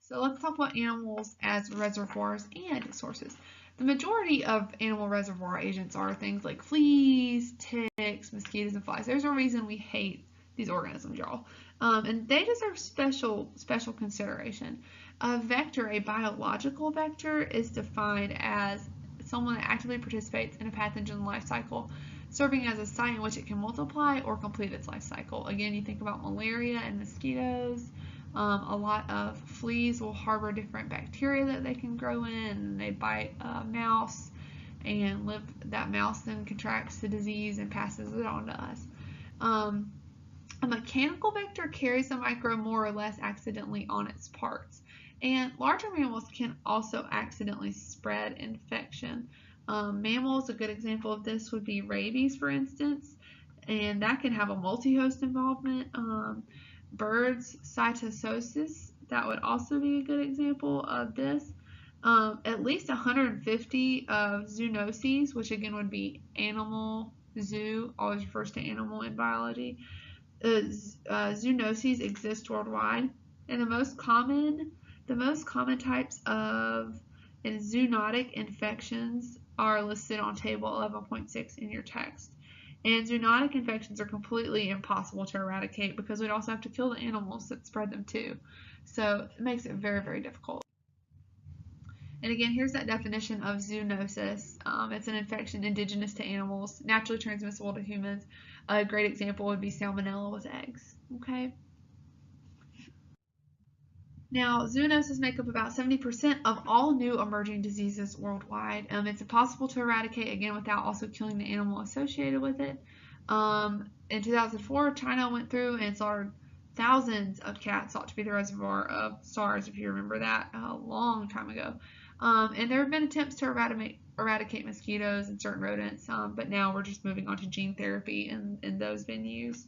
So let's talk about animals as reservoirs and sources. The majority of animal reservoir agents are things like fleas, ticks, mosquitoes, and flies. There's a reason we hate these organisms, y'all. And they deserve special consideration. A vector, a biological vector, is defined as someone that actively participates in a pathogen life cycle, serving as a site in which it can multiply or complete its life cycle. Again, you think about malaria and mosquitoes. A lot of fleas will harbor different bacteria that they can grow in, and they bite a mouse, and that mouse then contracts the disease and passes it on to us. A mechanical vector carries the microbe more or less accidentally on its parts. And larger mammals can also accidentally spread infection. Mammals, a good example of this would be rabies, for instance, and that can have a multi-host involvement. Birds, cytososis, that would also be a good example of this. At least 150 of zoonoses, which again would be animal, zoo, always refers to animal in biology. Zoonoses exist worldwide, and the most common types of zoonotic infections are listed on table 11.6 in your text. And zoonotic infections are completely impossible to eradicate because we'd also have to kill the animals that spread them too. So it makes it very, very difficult. And again, here's that definition of zoonosis. It's an infection indigenous to animals, naturally transmissible to humans. A great example would be salmonella with eggs. Okay. Now, zoonoses make up about 70% of all new emerging diseases worldwide. It's impossible to eradicate, again, without also killing the animal associated with it. In 2004, China went through and slaughtered thousands of cats, thought to be the reservoir of SARS, if you remember that, a long time ago. And there have been attempts to eradicate mosquitoes and certain rodents, but now we're just moving on to gene therapy in those venues.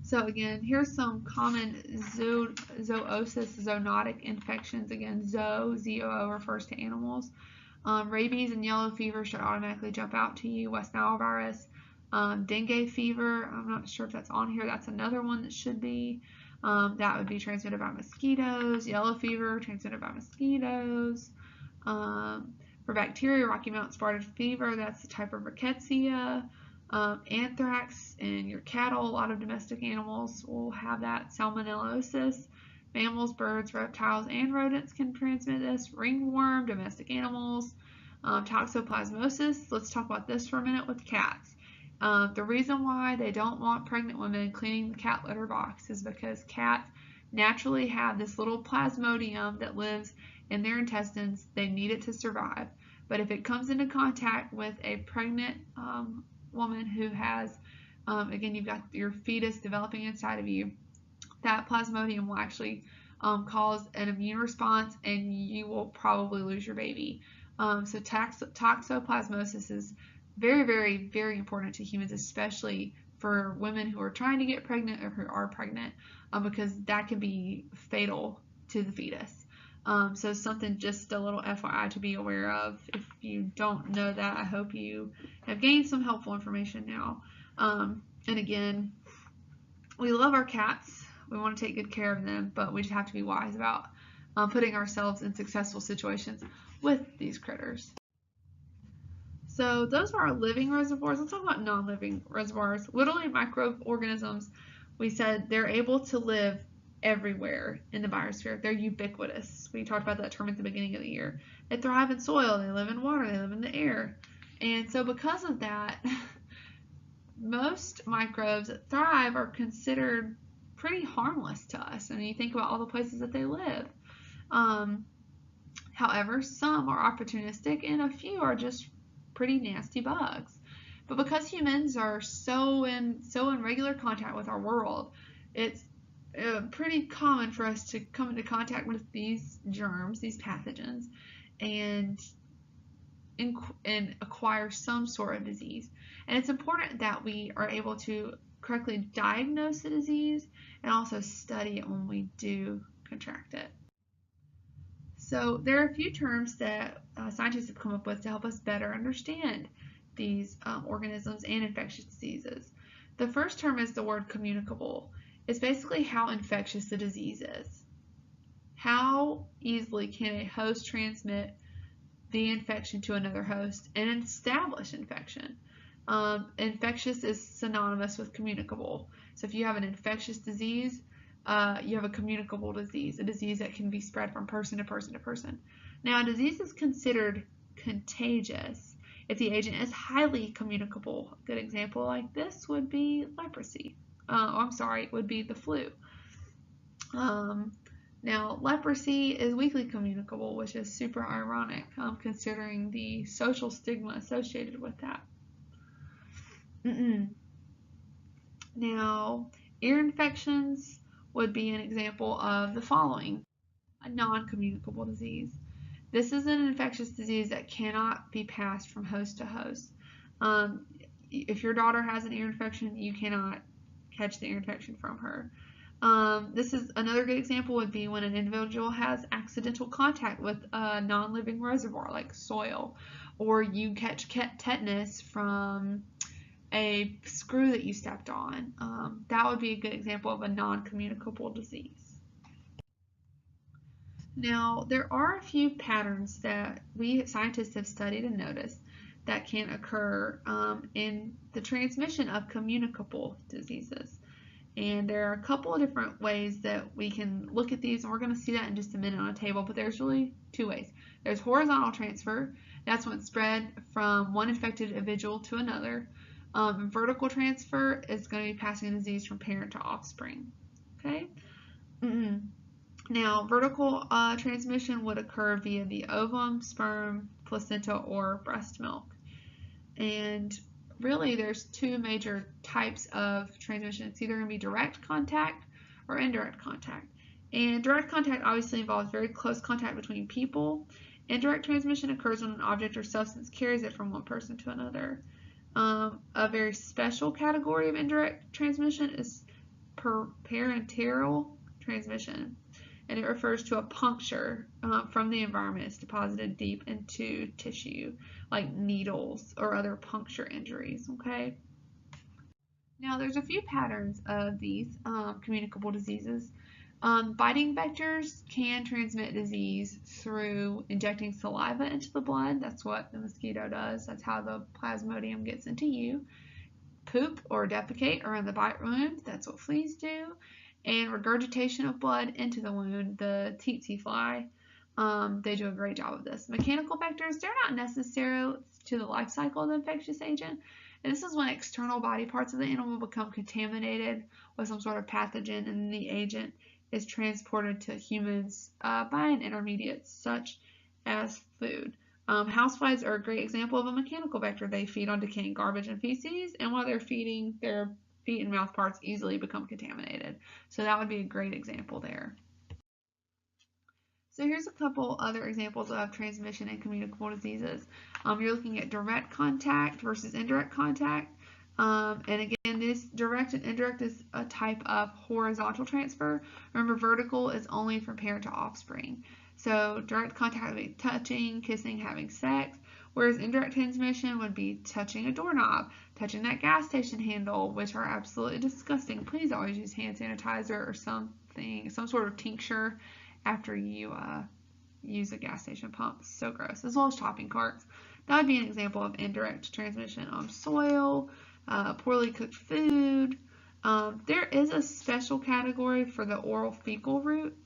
So again, here's some common zoonosis, zoonotic infections. Again, Z-O-O refers to animals. Rabies and yellow fever should automatically jump out to you. West Nile virus, dengue fever. I'm not sure if that's on here. That's another one that should be. That would be transmitted by mosquitoes. Yellow fever transmitted by mosquitoes. For bacteria, Rocky Mountain spotted fever. That's the type of rickettsia. Anthrax in your cattle, a lot of domestic animals will have that. Salmonellosis, mammals, birds, reptiles, and rodents can transmit this. Ringworm, domestic animals. Toxoplasmosis, let's talk about this for a minute with cats. The reason why they don't want pregnant women cleaning the cat litter box is because cats naturally have this little plasmodium that lives in their intestines. They need it to survive. But if it comes into contact with a pregnant woman who has, again, you've got your fetus developing inside of you, that plasmodium will actually cause an immune response and you will probably lose your baby. So toxoplasmosis is very, very, very important to humans, especially for women who are trying to get pregnant or who are pregnant, because that can be fatal to the fetus. So something, just a little FYI to be aware of. If you don't know that, I hope you have gained some helpful information now. And again, we love our cats. We want to take good care of them, but we just have to be wise about putting ourselves in successful situations with these critters. So those are our living reservoirs. Let's talk about non-living reservoirs. Literally microorganisms, we said they're able to live everywhere in the biosphere. They're ubiquitous. We talked about that term at the beginning of the year. They thrive in soil, they live in water, they live in the air. And so because of that, most microbes that thrive are considered pretty harmless to us. I mean, you think about all the places that they live. However, some are opportunistic and a few are just pretty nasty bugs. But because humans are so in regular contact with our world, it's pretty common for us to come into contact with these germs, these pathogens, and acquire some sort of disease. And it's important that we are able to correctly diagnose the disease and also study it when we do contract it. So there are a few terms that scientists have come up with to help us better understand these organisms and infectious diseases. The first term is the word communicable. It's basically how infectious the disease is. How easily can a host transmit the infection to another host and establish infection? Infectious is synonymous with communicable. So if you have an infectious disease, you have a communicable disease, a disease that can be spread from person to person to person. Now, a disease is considered contagious if the agent is highly communicable. A good example like this would be leprosy. Would be the flu. Now, leprosy is weakly communicable, which is super ironic considering the social stigma associated with that. Now, ear infections would be an example of the following: a non-communicable disease. This is an infectious disease that cannot be passed from host to host. If your daughter has an ear infection, you cannot catch the ear infection from her. This is another good example would be when an individual has accidental contact with a non-living reservoir like soil, or you catch tetanus from a screw that you stepped on. That would be a good example of a non-communicable disease. Now, there are a few patterns that we scientists have studied and noticed that can occur in the transmission of communicable diseases. And there are a couple of different ways that we can look at these, and we're going to see that in just a minute on a table, but there's really two ways. There's horizontal transfer. That's when it's spread from one infected individual to another. Vertical transfer is going to be passing the disease from parent to offspring. Okay? Now, vertical transmission would occur via the ovum, sperm, placenta, or breast milk. And really, there's two major types of transmission. It's either going to be direct contact or indirect contact. And direct contact obviously involves very close contact between people. Indirect transmission occurs when an object or substance carries it from one person to another. A very special category of indirect transmission is parenteral transmission, and it refers to a puncture from the environment is deposited deep into tissue, like needles or other puncture injuries. Okay. Now, there's a few patterns of these communicable diseases. Biting vectors can transmit disease through injecting saliva into the blood. That's what the mosquito does. That's how the plasmodium gets into you. Poop or defecate around the bite wound. That's what fleas do. And regurgitation of blood into the wound. The tsetse fly, they do a great job of this. Mechanical vectors, they're not necessary to the life cycle of the infectious agent. And this is when external body parts of the animal become contaminated with some sort of pathogen, and the agent is transported to humans by an intermediate such as food. Houseflies are a great example of a mechanical vector. They feed on decaying garbage and feces, and while they're feeding, their feet and mouth parts easily become contaminated. So that would be a great example there. So here's a couple other examples of transmission in communicable diseases. You're looking at direct contact versus indirect contact. And again, this direct and indirect is a type of horizontal transfer. Remember, vertical is only from parent to offspring. So direct contact would be touching, kissing, having sex, whereas indirect transmission would be touching a doorknob, touching that gas station handle, which are absolutely disgusting. Please always use hand sanitizer or something, some sort of tincture after you use a gas station pump. So gross, as well as shopping carts. That would be an example of indirect transmission. Soil, poorly cooked food. There is a special category for the oral fecal route,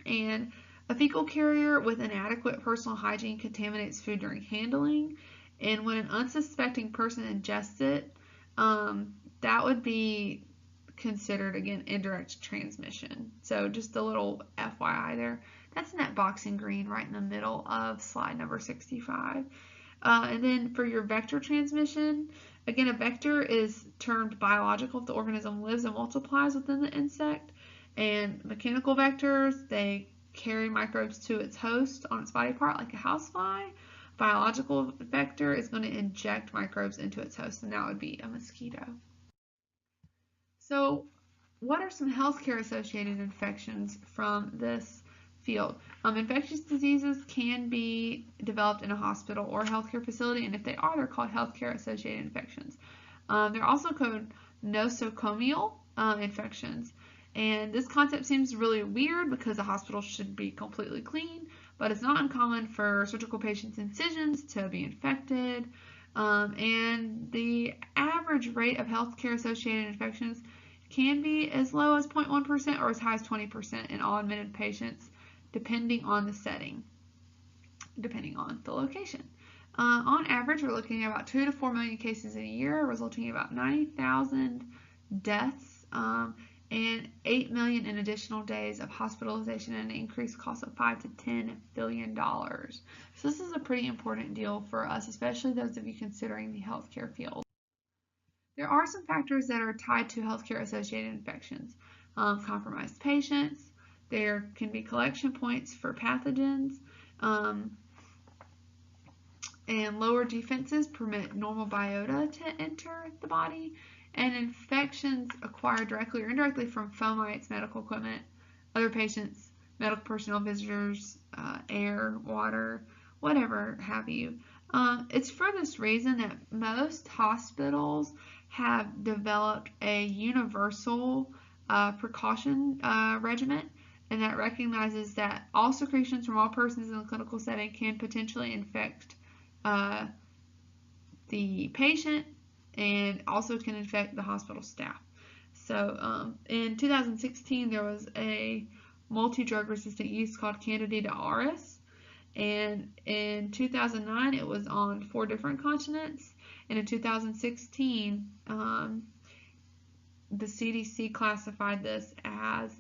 and a fecal carrier with inadequate personal hygiene contaminates food during handling, and when an unsuspecting person ingests it, that would be considered, again, indirect transmission. So just a little FYI there. That's in that box in green right in the middle of slide number 65. And then for your vector transmission, again, a vector is termed biological if the organism lives and multiplies within the insect. And mechanical vectors, they carry microbes to its host on its body part like a housefly. Biological vector is going to inject microbes into its host, and that would be a mosquito. So what are some healthcare associated infections from this field? Infectious diseases can be developed in a hospital or healthcare facility, and if they are, they're called healthcare associated infections. They're also called nosocomial infections. And this concept seems really weird because the hospital should be completely clean, but it's not uncommon for surgical patients' incisions to be infected. And the average rate of healthcare associated infections can be as low as 0.1% or as high as 20% in all admitted patients, depending on the setting, depending on the location. On average, we're looking at about 2 to 4 million cases a year, resulting in about 90,000 deaths and 8 million in additional days of hospitalization and an increased cost of $5 to $10 billion. So this is a pretty important deal for us, especially those of you considering the healthcare field. There are some factors that are tied to healthcare associated infections. Compromised patients, there can be collection points for pathogens, and lower defenses permit normal biota to enter the body, and infections acquired directly or indirectly from fomites, medical equipment, other patients, medical personnel, visitors, air, water, whatever have you. It's for this reason that most hospitals have developed a universal precaution regimen, and that recognizes that all secretions from all persons in the clinical setting can potentially infect the patient and also can infect the hospital staff. So in 2016, there was a multi-drug resistant yeast called Candida auris, and in 2009, it was on 4 different continents, and in 2016, the CDC classified this as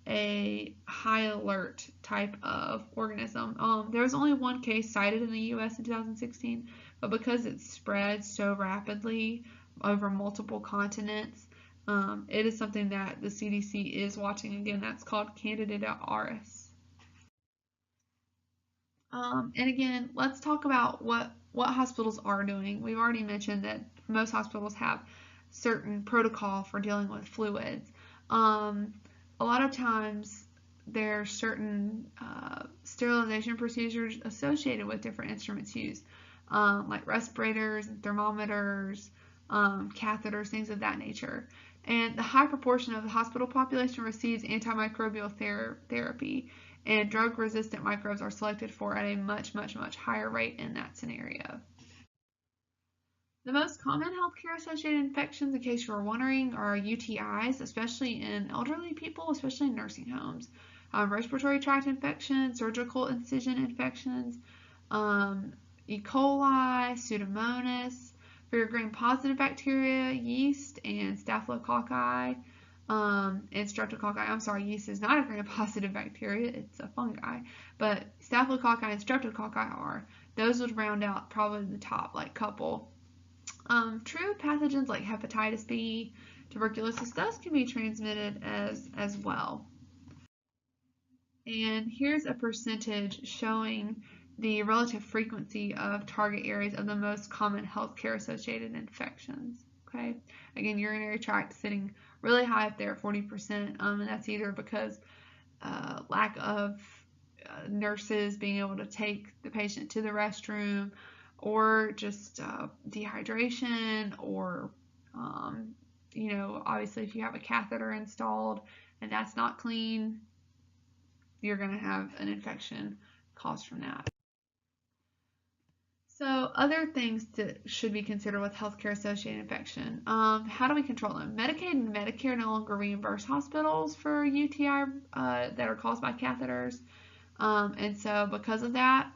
a high alert type of organism. There was only 1 case cited in the U.S. in 2016, but because it spread so rapidly over multiple continents, it is something that the CDC is watching. Again, that's called Candida auris. And again, let's talk about what hospitals are doing. We've already mentioned that most hospitals have certain protocol for dealing with fluids. A lot of times there are certain sterilization procedures associated with different instruments used, like respirators, thermometers, catheters, things of that nature. And the high proportion of the hospital population receives antimicrobial therapy, and drug-resistant microbes are selected for at a much, much, much higher rate in that scenario. The most common healthcare-associated infections, in case you were wondering, are UTIs, especially in elderly people, especially in nursing homes. Respiratory tract infections, surgical incision infections, E. coli, Pseudomonas, for your gram-positive bacteria, yeast, and staphylococci, and streptococci. I'm sorry, yeast is not a gram-positive bacteria, it's a fungi, but staphylococci and streptococci are. Those would round out probably the top couple. True pathogens like hepatitis B, tuberculosis, those can be transmitted as well. And here's a percentage showing the relative frequency of target areas of the most common healthcare associated infections. Okay, again, urinary tract sitting really high up there, 40%, and that's either because lack of nurses being able to take the patient to the restroom, or just dehydration, or obviously if you have a catheter installed and that's not clean, you're going to have an infection caused from that. So other things that should be considered with healthcare associated infection. How do we control them? Medicaid and Medicare no longer reimburse hospitals for UTI that are caused by catheters. And so because of that,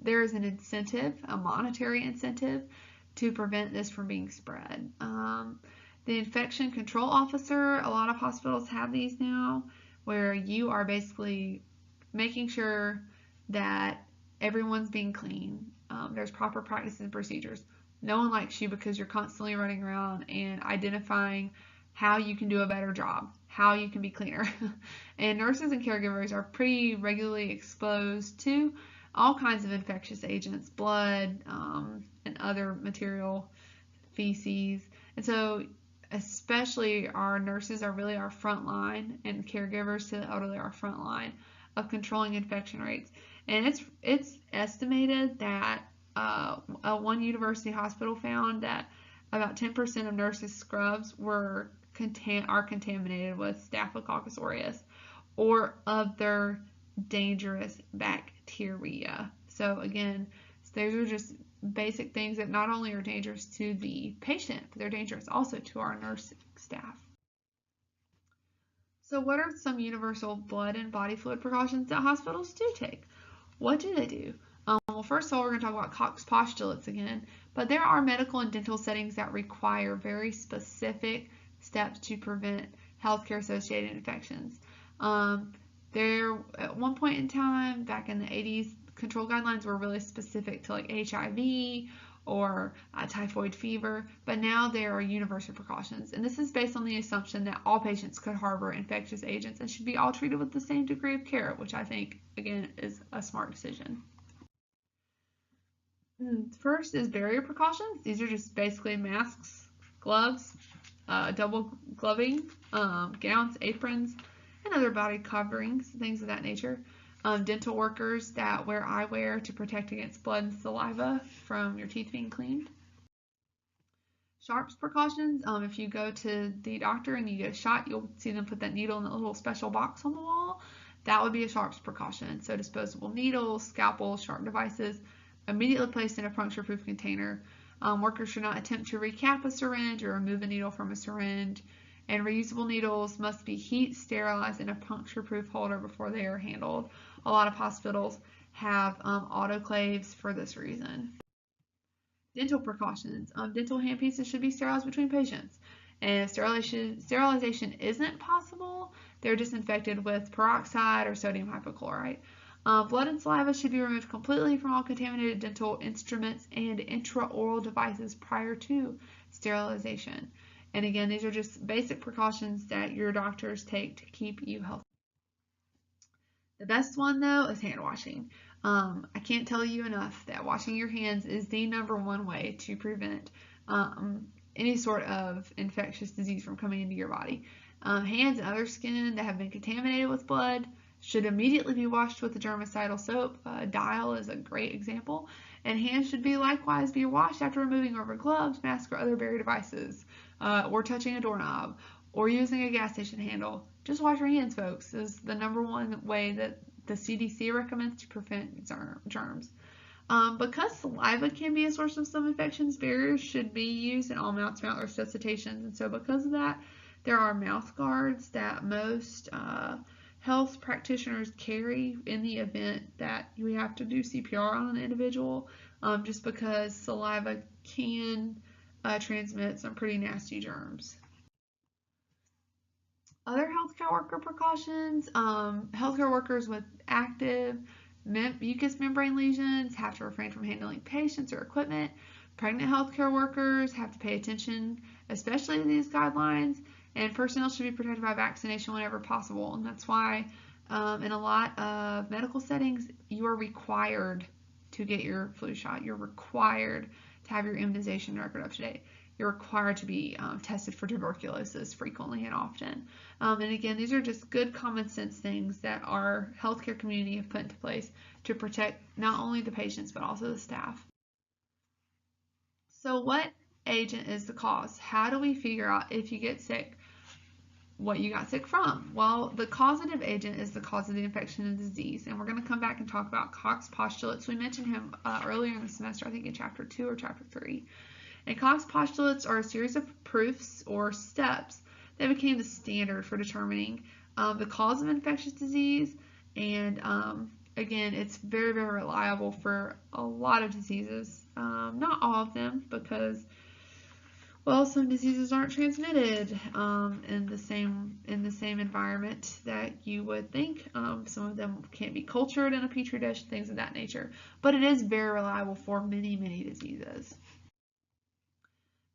there is an incentive, a monetary incentive, to prevent this from being spread. The infection control officer, a lot of hospitals have these now, where you are basically making sure that everyone's being clean. There's proper practices and procedures. No one likes you because you're constantly running around and identifying how you can do a better job, how you can be cleaner. And nurses and caregivers are pretty regularly exposed to all kinds of infectious agents, blood, and other material, feces. And so especially our nurses are really our front line, and caregivers to the elderly are front line of controlling infection rates. And it's estimated that one university hospital found that about 10% of nurses' scrubs are contaminated with Staphylococcus aureus or other dangerous bacteria. So again, those are just basic things that not only are dangerous to the patient, but they're dangerous also to our nursing staff. So what are some universal blood and body fluid precautions that hospitals do take? What do they do? Well, first of all, we're going to talk about Cox postulates again, but there are medical and dental settings that require very specific steps to prevent healthcare associated infections. There, at one point in time, back in the 80s, control guidelines were really specific to like HIV or typhoid fever, but now there are universal precautions. And this is based on the assumption that all patients could harbor infectious agents and should be all treated with the same degree of care, which I think, again, is a smart decision. First is barrier precautions. These are just basically masks, gloves, double gloving, gowns, aprons, and other body coverings, things of that nature. Dental workers that wear eyewear to protect against blood and saliva from your teeth being cleaned. Sharps precautions, if you go to the doctor and you get a shot, you'll see them put that needle in a little special box on the wall. That would be a sharps precaution. So disposable needles, scalpels, sharp devices, immediately placed in a puncture-proof container. Workers should not attempt to recap a syringe or remove a needle from a syringe. And reusable needles must be heat sterilized in a puncture-proof holder before they are handled. A lot of hospitals have autoclaves for this reason. Dental precautions. Dental handpieces should be sterilized between patients. And if sterilization isn't possible, they're disinfected with peroxide or sodium hypochlorite. Blood and saliva should be removed completely from all contaminated dental instruments and intraoral devices prior to sterilization. And again, these are just basic precautions that your doctors take to keep you healthy. The best one, though, is hand washing. I can't tell you enough that washing your hands is the #1 way to prevent any sort of infectious disease from coming into your body. Hands and other skin that have been contaminated with blood should immediately be washed with a germicidal soap. Dial is a great example. And hands should likewise be washed after removing over gloves, masks, or other barrier devices, or touching a doorknob, or using a gas station handle. Just wash your hands, folks. This is the #1 way that the CDC recommends to prevent germs. Because saliva can be a source of some infections, barriers should be used in all mouth-to-mouth resuscitations. And so because of that, there are mouth guards that most health practitioners carry in the event that we have to do CPR on an individual, just because saliva can transmit some pretty nasty germs. Other healthcare worker precautions, healthcare workers with active mucous membrane lesions have to refrain from handling patients or equipment. Pregnant healthcare workers have to pay attention, especially to these guidelines, and personnel should be protected by vaccination whenever possible. And that's why in a lot of medical settings, you are required to get your flu shot. You're required to have your immunization record up to date. You're required to be tested for tuberculosis frequently and often. And again, these are just good common sense things that our healthcare community have put into place to protect not only the patients, but also the staff. So what agent is the cause? How do we figure out if you get sick? what you got sick from. Well, the causative agent is the cause of the infection and disease, and we're going to come back and talk about Koch's postulates. We mentioned him earlier in the semester, I think in chapter 2 or chapter 3. And Koch's postulates are a series of proofs or steps that became the standard for determining the cause of infectious disease, and again, it's very, very reliable for a lot of diseases. Not all of them, because, well, some diseases aren't transmitted in the same environment that you would think. Some of them can't be cultured in a petri dish, things of that nature. But it is very reliable for many, many diseases.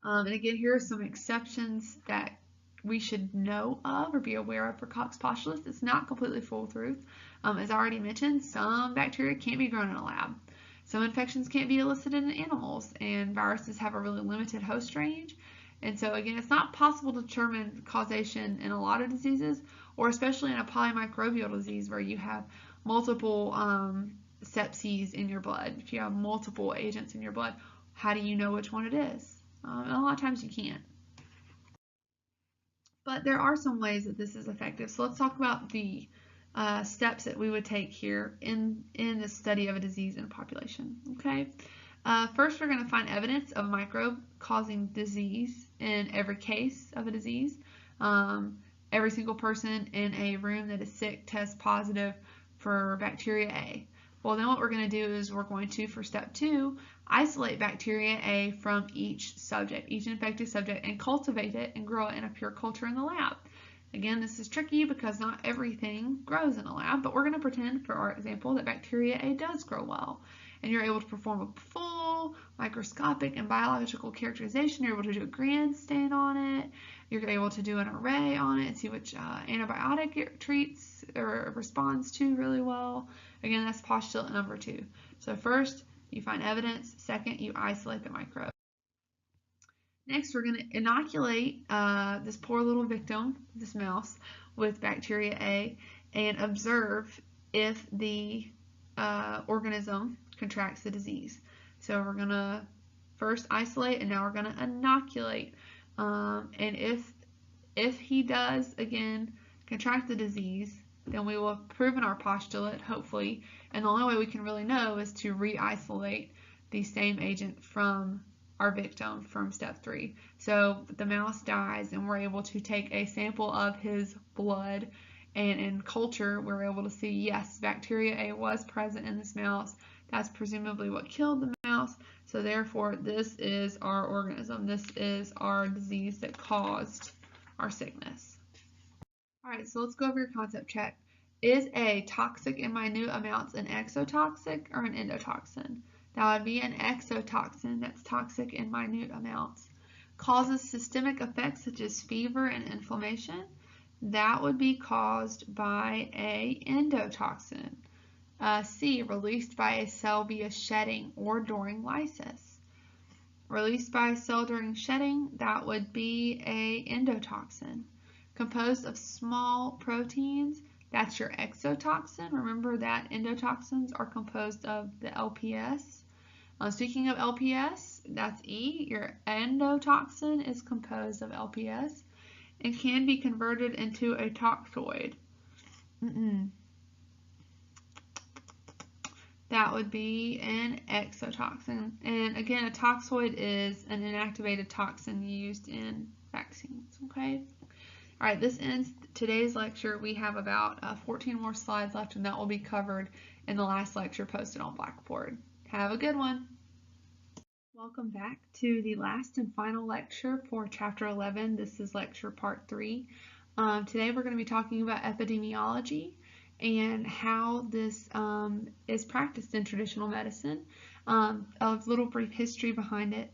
And again, here are some exceptions that we should know of or be aware of for Koch's postulates. It's not completely foolproof. As I already mentioned, some bacteria can't be grown in a lab. Some infections can't be elicited in animals, and viruses have a really limited host range. And so again, it's not possible to determine causation in a lot of diseases, or especially in a polymicrobial disease where you have multiple sepses in your blood. If you have multiple agents in your blood, how do you know which one it is? And a lot of times you can't. But there are some ways that this is effective. So let's talk about the steps that we would take here in the study of a disease in a population. Okay. First, we're going to find evidence of a microbe causing disease in every case of a disease. Every single person in a room that is sick tests positive for bacteria A. Well, then what we're going to do is we're going to, for step 2, isolate bacteria A from each subject, each infected subject, and cultivate it and grow it in a pure culture in the lab. Again, this is tricky because not everything grows in a lab, but we're going to pretend, for our example, that bacteria A does grow well. And you're able to perform a full microscopic and biological characterization. You're able to do a grand stain on it. You're able to do an array on it and see which antibiotic it treats or responds to really well. Again, that's postulate number 2. So first, you find evidence. Second, you isolate the microbe. Next, we're going to inoculate this poor little victim, this mouse, with bacteria A and observe if the organism contracts the disease. So we're going to first isolate, and now we're going to inoculate. And if he does, again, contract the disease, then we will have proven our postulate, hopefully. And the only way we can really know is to re-isolate the same agent from our victim from step 3. So the mouse dies, and we're able to take a sample of his blood, and in culture, we're able to see, yes, bacteria A was present in this mouse. That's presumably what killed the mouse. So therefore, this is our organism. This is our disease that caused our sickness. All right, so let's go over your concept check. Is A toxic in minute amounts an exotoxic or an endotoxin? That would be an exotoxin that's toxic in minute amounts. Causes systemic effects such as fever and inflammation. That would be caused by a endotoxin. C, released by a cell via shedding or during lysis. Released by a cell during shedding, that would be a endotoxin. Composed of small proteins, that's your exotoxin. Remember that endotoxins are composed of the LPS. Speaking of LPS, that's E. Your endotoxin is composed of LPS and can be converted into a toxoid. That would be an exotoxin. And again, a toxoid is an inactivated toxin used in vaccines. Okay? All right, this ends today's lecture. We have about 14 more slides left, and that will be covered in the last lecture posted on Blackboard. Have a good one. Welcome back to the last and final lecture for Chapter 11. This is lecture part 3. Today we're going to be talking about epidemiology and how this is practiced in traditional medicine, a little brief history behind it,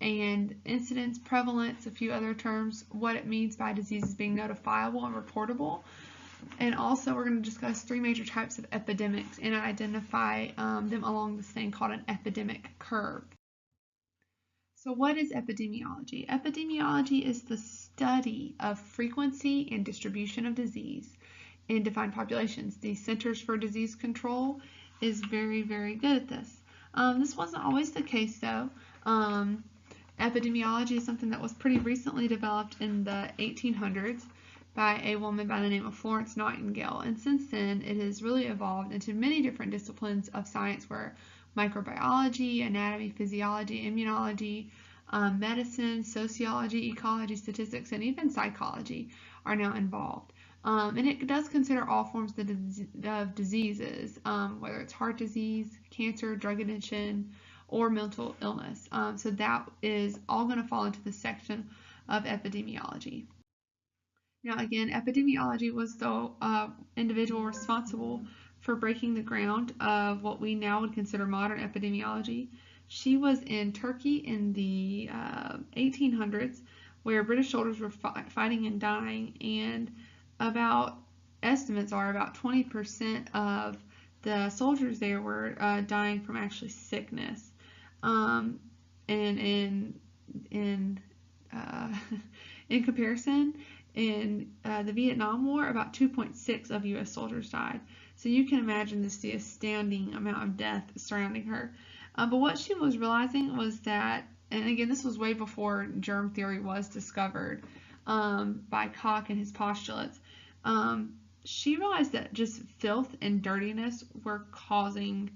and incidence, prevalence, a few other terms, what it means by diseases being notifiable and reportable. And also we're going to discuss 3 major types of epidemics and identify them along this thing called an epidemic curve. So what is epidemiology? Epidemiology is the study of frequency and distribution of disease in defined populations. The Centers for Disease Control is very, very good at this. This wasn't always the case though. Epidemiology is something that was pretty recently developed in the 1800s. by a woman by the name of Florence Nightingale. And since then, it has really evolved into many different disciplines of science where microbiology, anatomy, physiology, immunology, medicine, sociology, ecology, statistics, and even psychology are now involved. And it does consider all forms of diseases, whether it's heart disease, cancer, drug addiction, or mental illness. So that is all going to fall into the section of epidemiology. Now, again, epidemiology was the individual responsible for breaking the ground of what we now would consider modern epidemiology. She was in Turkey in the 1800s, where British soldiers were fighting and dying, and estimates are about 20% of the soldiers there were dying from actually sickness. And in comparison, in the Vietnam War, about 2.6 of U.S. soldiers died. So you can imagine the astounding amount of death surrounding her. But what she was realizing was that, and again, this was way before germ theory was discovered by Koch and his postulates, she realized that just filth and dirtiness were causing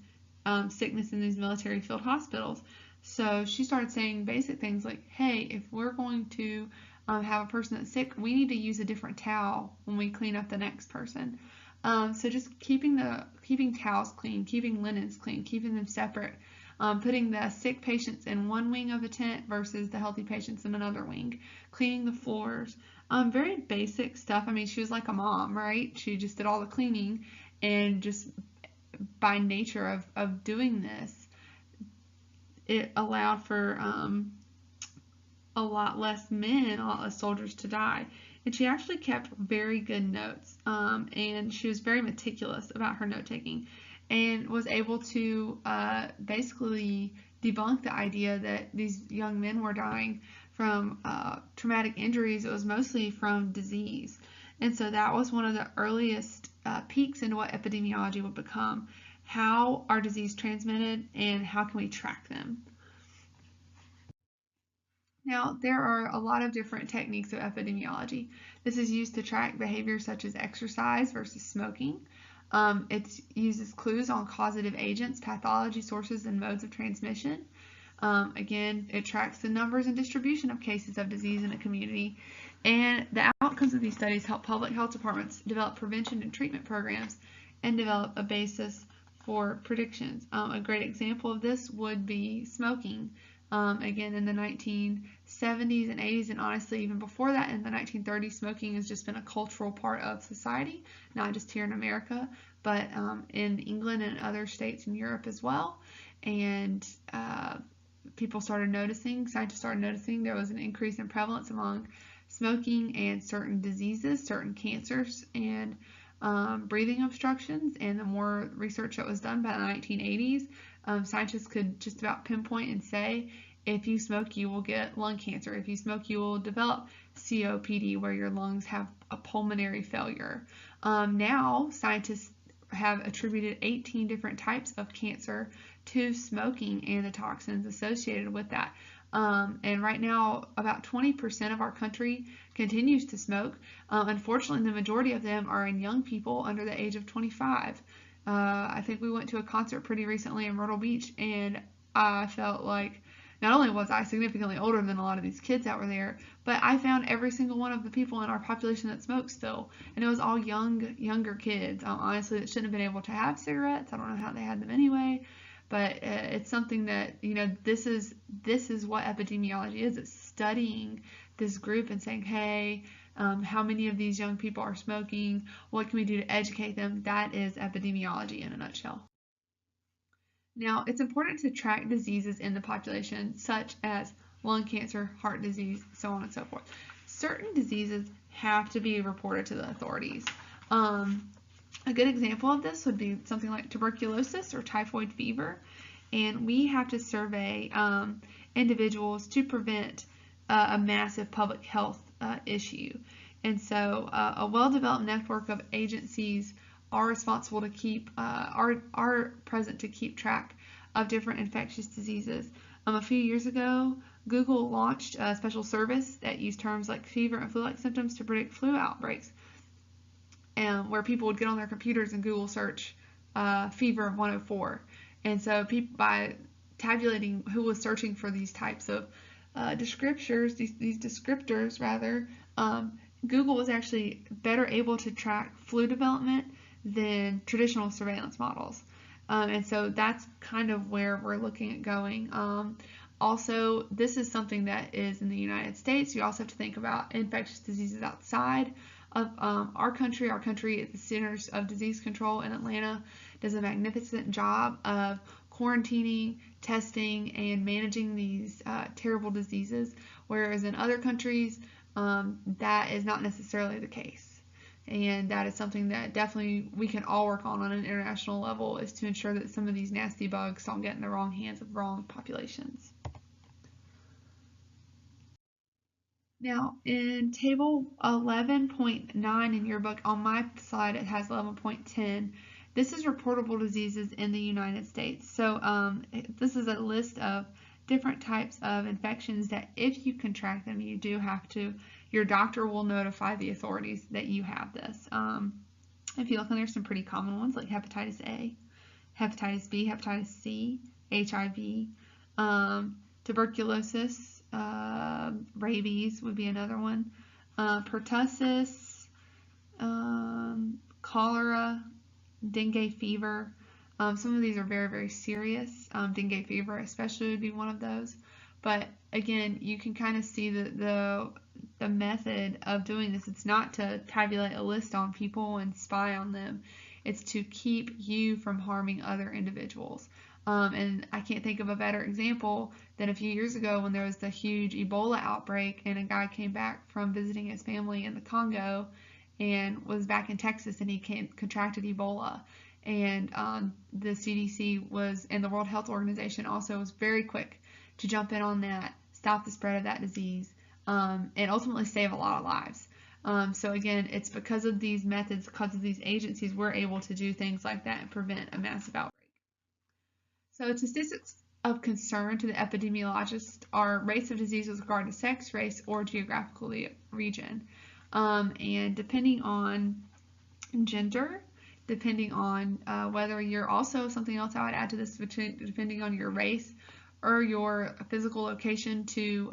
sickness in these military field hospitals. So she started saying basic things like, hey, if we're going to have a person that's sick, we need to use a different towel when we clean up the next person. So just keeping towels clean, keeping linens clean, keeping them separate, putting the sick patients in one wing of the tent versus the healthy patients in another wing, cleaning the floors, very basic stuff. I mean, she was like a mom, right? She just did all the cleaning, and just by nature of doing this, it allowed for a lot less soldiers to die. And she actually kept very good notes, and she was very meticulous about her note taking, and was able to basically debunk the idea that these young men were dying from traumatic injuries. It was mostly from disease. And so that was one of the earliest peaks into what epidemiology would become. How are disease transmitted, and how can we track them? Now, there are a lot of different techniques of epidemiology. This is used to track behaviors such as exercise versus smoking. It uses clues on causative agents, pathology, sources, and modes of transmission. Again, it tracks the numbers and distribution of cases of disease in a community. And the outcomes of these studies help public health departments develop prevention and treatment programs and develop a basis for predictions. A great example of this would be smoking. Again, in the 1970s and 80s, and honestly even before that, in the 1930s, smoking has just been a cultural part of society, not just here in America, but in England and other states in Europe as well. And scientists started noticing there was an increase in prevalence among smoking and certain diseases, certain cancers, and breathing obstructions. And the more research that was done by the 1980s, scientists could just about pinpoint and say, if you smoke, you will get lung cancer. If you smoke, you will develop COPD, where your lungs have a pulmonary failure. Now, scientists have attributed 18 different types of cancer to smoking and the toxins associated with that. And right now, about 20% of our country continues to smoke. Unfortunately, the majority of them are in young people under the age of 25. I think we went to a concert pretty recently in Myrtle Beach, and I felt like not only was I significantly older than a lot of these kids that were there, but I found every single one of the people in our population that smoked still, and it was all younger kids. Honestly, that shouldn't have been able to have cigarettes. I don't know how they had them anyway, but it's something that, this is what epidemiology is. It's studying this group and saying, hey, how many of these young people are smoking? What can we do to educate them? That is epidemiology in a nutshell. Now, it's important to track diseases in the population, such as lung cancer, heart disease, so on and so forth. Certain diseases have to be reported to the authorities. A good example of this would be something like tuberculosis or typhoid fever, and we have to survey individuals to prevent a massive public health issue. And so a well-developed network of agencies are responsible to keep are present to keep track of different infectious diseases. A few years ago, Google launched a special service that used terms like fever and flu-like symptoms to predict flu outbreaks, and where people would get on their computers and Google search fever 104. And so people, by tabulating who was searching for these types of descriptors, these descriptors rather, Google was actually better able to track flu development than traditional surveillance models. And so that's kind of where we're looking at going. Also, this is something that is in the United States. You also have to think about infectious diseases outside of our country. Our country at the Centers of Disease Control in Atlanta does a magnificent job of quarantining, testing, and managing these terrible diseases, whereas in other countries, that is not necessarily the case. And that is something that definitely we can all work on an international level, is to ensure that some of these nasty bugs don't get in the wrong hands of wrong populations. Now, in table 11.9 in your book, on my slide it has 11.10. This is reportable diseases in the United States. So this is a list of different types of infections that if you contract them, you do have to, your doctor will notify the authorities that you have this. If you look, there's some pretty common ones like hepatitis A, hepatitis B, hepatitis C, HIV, tuberculosis, rabies would be another one, pertussis, cholera, dengue fever. Some of these are very, very serious. Dengue fever especially would be one of those. But again, you can kind of see the method of doing this. It's not to tabulate a list on people and spy on them. It's to keep you from harming other individuals. And I can't think of a better example than a few years ago when there was the huge Ebola outbreak, and a guy came back from visiting his family in the Congo and was back in Texas, and he contracted Ebola. And the CDC was, and the World Health Organization also was very quick to jump in on that, stop the spread of that disease, and ultimately save a lot of lives. So again, it's because of these methods, because of these agencies, we're able to do things like that and prevent a massive outbreak. So statistics of concern to the epidemiologist are rates of disease with regard to sex, race, or geographical region. And depending on gender, depending on whether you're also, something else I would add to this, depending on your race or your physical location to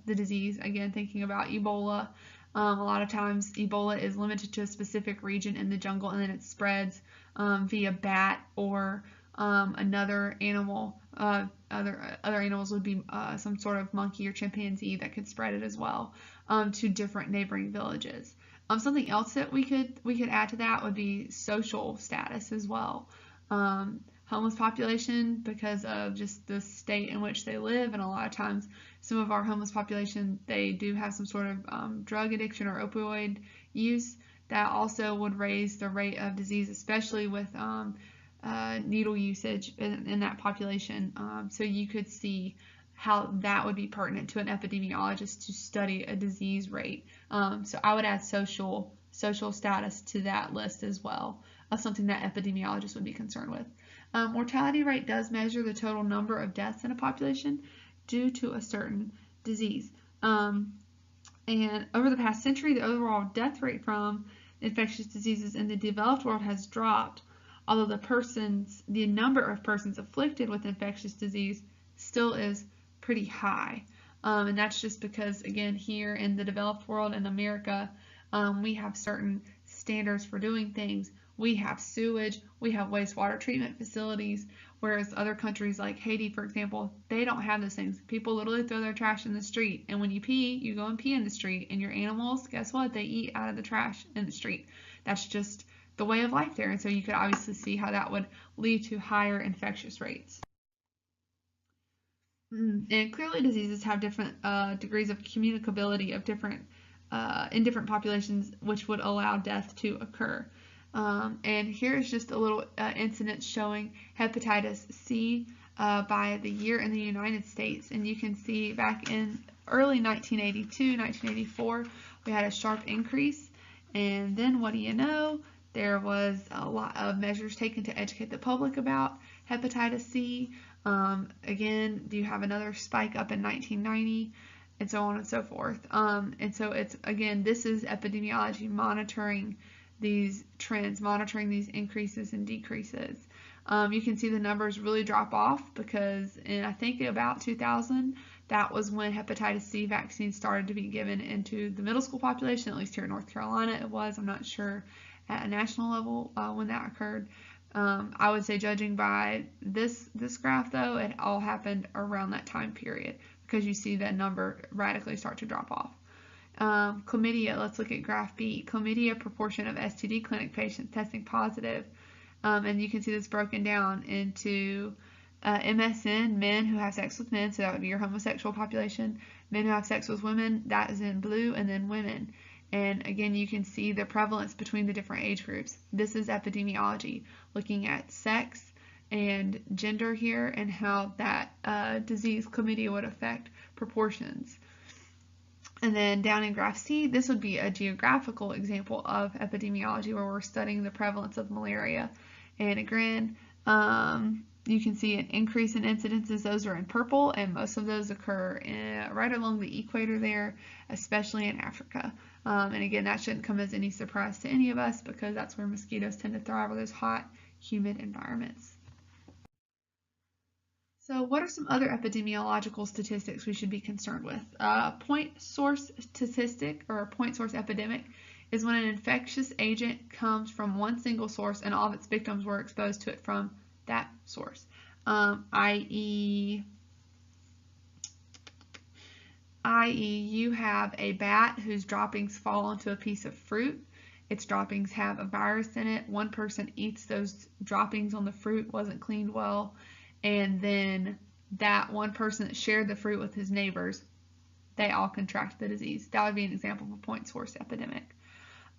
the disease. Again, thinking about Ebola, a lot of times Ebola is limited to a specific region in the jungle, and then it spreads via bat or another animal. Other animals would be some sort of monkey or chimpanzee that could spread it as well to different neighboring villages. Something else that we could add to that would be social status as well. Homeless population, because of just the state in which they live, and a lot of times some of our homeless population, they do have some sort of drug addiction or opioid use. That also would raise the rate of disease, especially with needle usage in that population. So you could see how that would be pertinent to an epidemiologist to study a disease rate. So I would add social status to that list as well, of something that epidemiologists would be concerned with. Mortality rate does measure the total number of deaths in a population due to a certain disease. And over the past century, the overall death rate from infectious diseases in the developed world has dropped, although the number of persons afflicted with infectious disease still is pretty high. And that's just because, again, here in the developed world in America, we have certain standards for doing things. We have sewage, we have wastewater treatment facilities, whereas other countries like Haiti, for example, they don't have those things. People literally throw their trash in the street, and when you pee, you go and pee in the street, and your animals, guess what? They eat out of the trash in the street. That's just the way of life there, and so you could obviously see how that would lead to higher infectious rates. And clearly diseases have different degrees of communicability of in different populations, which would allow death to occur. And here is just a little incident showing hepatitis C by the year in the United States. And you can see back in early 1982, 1984, we had a sharp increase. And then what do you know? There was a lot of measures taken to educate the public about hepatitis C. Again, do you have another spike up in 1990? And so on and so forth. And so it's, again, this is epidemiology, monitoring these trends, monitoring these increases and decreases. You can see the numbers really drop off because in, I think, about 2000, that was when hepatitis C vaccines started to be given into the middle school population, at least here in North Carolina it was. I'm not sure at a national level when that occurred. I would say, judging by this graph, though, it all happened around that time period because you see that number radically start to drop off. Chlamydia, let's look at graph B. Chlamydia proportion of STD clinic patients testing positive. And you can see this broken down into MSN, men who have sex with men, so that would be your homosexual population. Men who have sex with women, that is in blue, and then women. And again, you can see the prevalence between the different age groups. This is epidemiology, looking at sex and gender here and how that disease, chlamydia, would affect proportions. And then down in graph C, this would be a geographical example of epidemiology where we're studying the prevalence of malaria. And again, you can see an increase in incidences. Those are in purple, and most of those occur right along the equator there, especially in Africa. And again, that shouldn't come as any surprise to any of us because that's where mosquitoes tend to thrive, or those hot, humid environments. So what are some other epidemiological statistics we should be concerned with? Point source statistic, or point source epidemic, is when an infectious agent comes from one single source and all of its victims were exposed to it from that source, i.e. you have a bat whose droppings fall onto a piece of fruit. Its droppings have a virus in it. One person eats those droppings on the fruit, wasn't cleaned well, and then that one person that shared the fruit with his neighbors, they all contract the disease. That would be an example of a point source epidemic.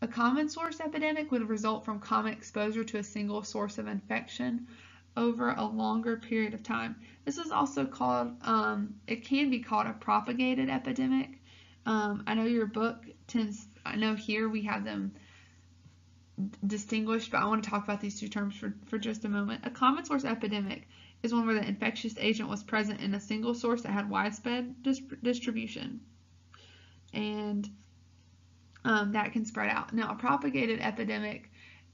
A common source epidemic would result from common exposure to a single source of infection over a longer period of time. This is also called, it can be called a propagated epidemic. I know your book tends, I know here we have them distinguished, but I want to talk about these two terms for just a moment. A common source epidemic is one where the infectious agent was present in a single source that had widespread distribution, and that can spread out. Now, a propagated epidemic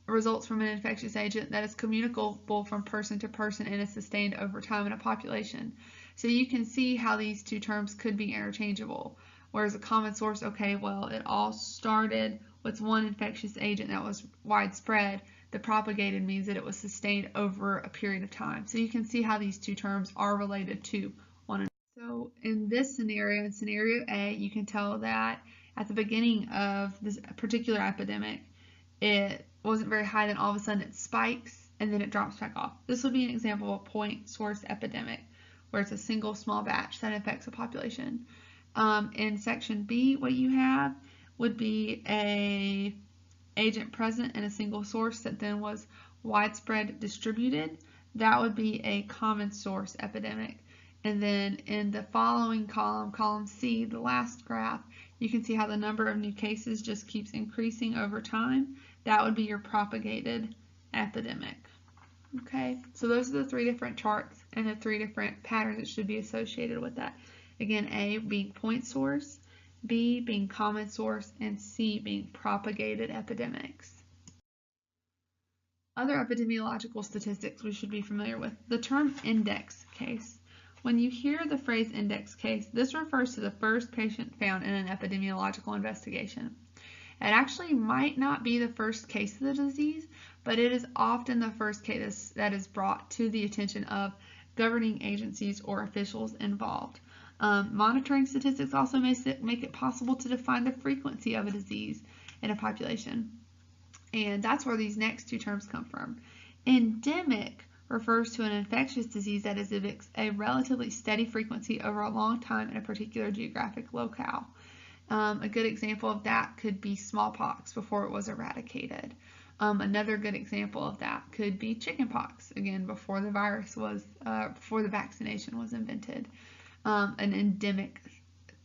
results from an infectious agent that is communicable from person to person and is sustained over time in a population. So you can see how these two terms could be interchangeable. Whereas a common source, okay, well, it all started with one infectious agent that was widespread. The propagated means that it was sustained over a period of time. So you can see how these two terms are related to one another. So in this scenario, in scenario A, you can tell that at the beginning of this particular epidemic, it wasn't very high, then all of a sudden it spikes and then it drops back off. This would be an example of a point source epidemic where it's a single small batch that affects a population. In section B, what you have would be a agent present in a single source that then was widespread distributed. That would be a common source epidemic. And then in the following column, column C, the last graph, you can see how the number of new cases just keeps increasing over time. That would be your propagated epidemic. Okay, so those are the three different charts and the three different patterns that should be associated with that. Again, A being point source, B being common source, and C being propagated epidemics. Other epidemiological statistics we should be familiar with. The term index case. When you hear the phrase index case, this refers to the first patient found in an epidemiological investigation. It actually might not be the first case of the disease, but it is often the first case that is brought to the attention of governing agencies or officials involved. Monitoring statistics also make it possible to define the frequency of a disease in a population. And that's where these next two terms come from. Endemic refers to an infectious disease that exhibits a relatively steady frequency over a long time in a particular geographic locale. A good example of that could be smallpox before it was eradicated. Another good example of that could be chickenpox, again, before the virus was, before the vaccination was invented. An endemic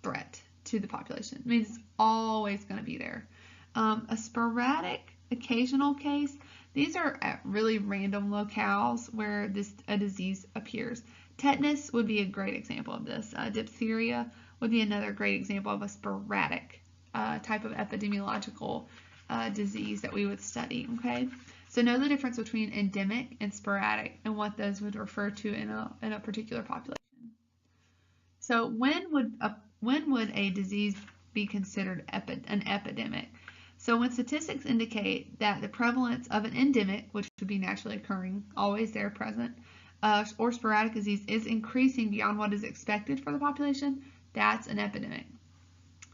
threat to the population. It means it's always going to be there. A sporadic, occasional case, These are at really random locales where a disease appears. Tetanus would be a great example of this. Diphtheria would be another great example of a sporadic type of epidemiological disease that we would study. Okay, so know the difference between endemic and sporadic and what those would refer to in a particular population. So when would a disease be considered an epidemic? So when statistics indicate that the prevalence of an endemic, which would be naturally occurring, always there present, or sporadic disease is increasing beyond what is expected for the population, that's an epidemic.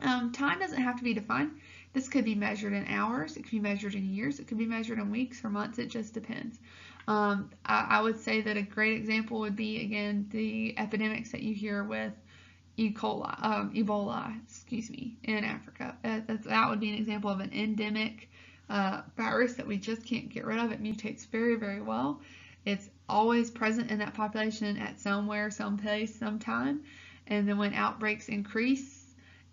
Time doesn't have to be defined. This could be measured in hours, it could be measured in years, it could be measured in weeks or months, it just depends. I would say that a great example would be, again, the epidemics that you hear with Ebola, in Africa. That would be an example of an endemic virus that we just can't get rid of. It mutates very, very well. It's always present in that population at somewhere, someplace, sometime. And then when outbreaks increase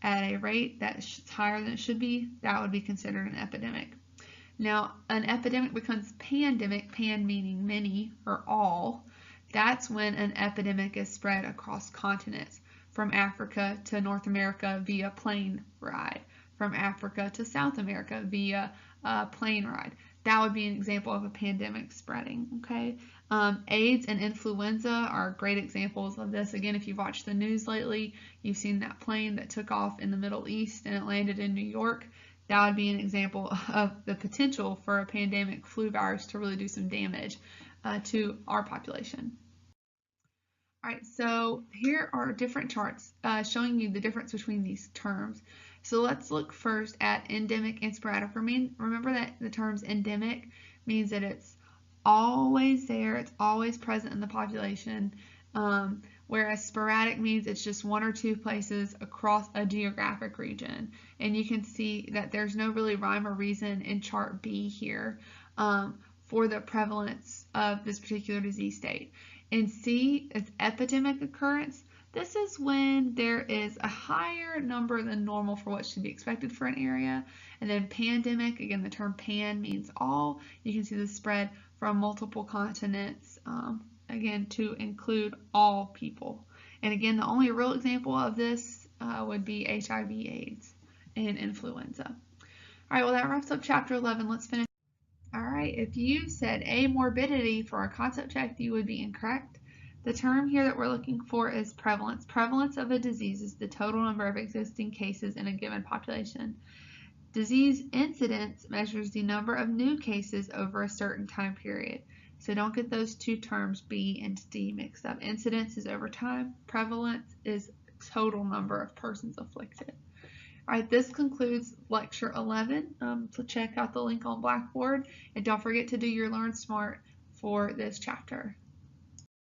at a rate that's higher than it should be, that would be considered an epidemic. Now, an epidemic becomes pandemic, pan meaning many or all. That's when an epidemic is spread across continents, from Africa to North America via plane ride, from Africa to South America via plane ride. That would be an example of a pandemic spreading. Okay, AIDS and influenza are great examples of this. Again, if you've watched the news lately, you've seen that plane that took off in the Middle East and it landed in New York. That would be an example of the potential for a pandemic flu virus to really do some damage to our population. All right, so here are different charts showing you the difference between these terms. So let's look first at endemic and sporadic. Remember that the terms endemic means that it's always there, it's always present in the population, whereas sporadic means it's just one or two places across a geographic region. And you can see that there's no really rhyme or reason in chart B here for the prevalence of this particular disease state. In C, it's epidemic occurrence. This is when there is a higher number than normal for what should be expected for an area. And then pandemic, again, the term pan means all. You can see the spread from multiple continents, again, to include all people. And again, the only real example of this would be HIV, AIDS, and influenza. All right, well, that wraps up chapter 11. Let's finish. All right, if you said amorbidity for our concept check, you would be incorrect. The term here that we're looking for is prevalence. Prevalence of a disease is the total number of existing cases in a given population. Disease incidence measures the number of new cases over a certain time period. So don't get those two terms, B and D, mixed up. Incidence is over time. Prevalence is total number of persons afflicted. All right, this concludes lecture 11. So check out the link on Blackboard, and don't forget to do your Learn Smart for this chapter.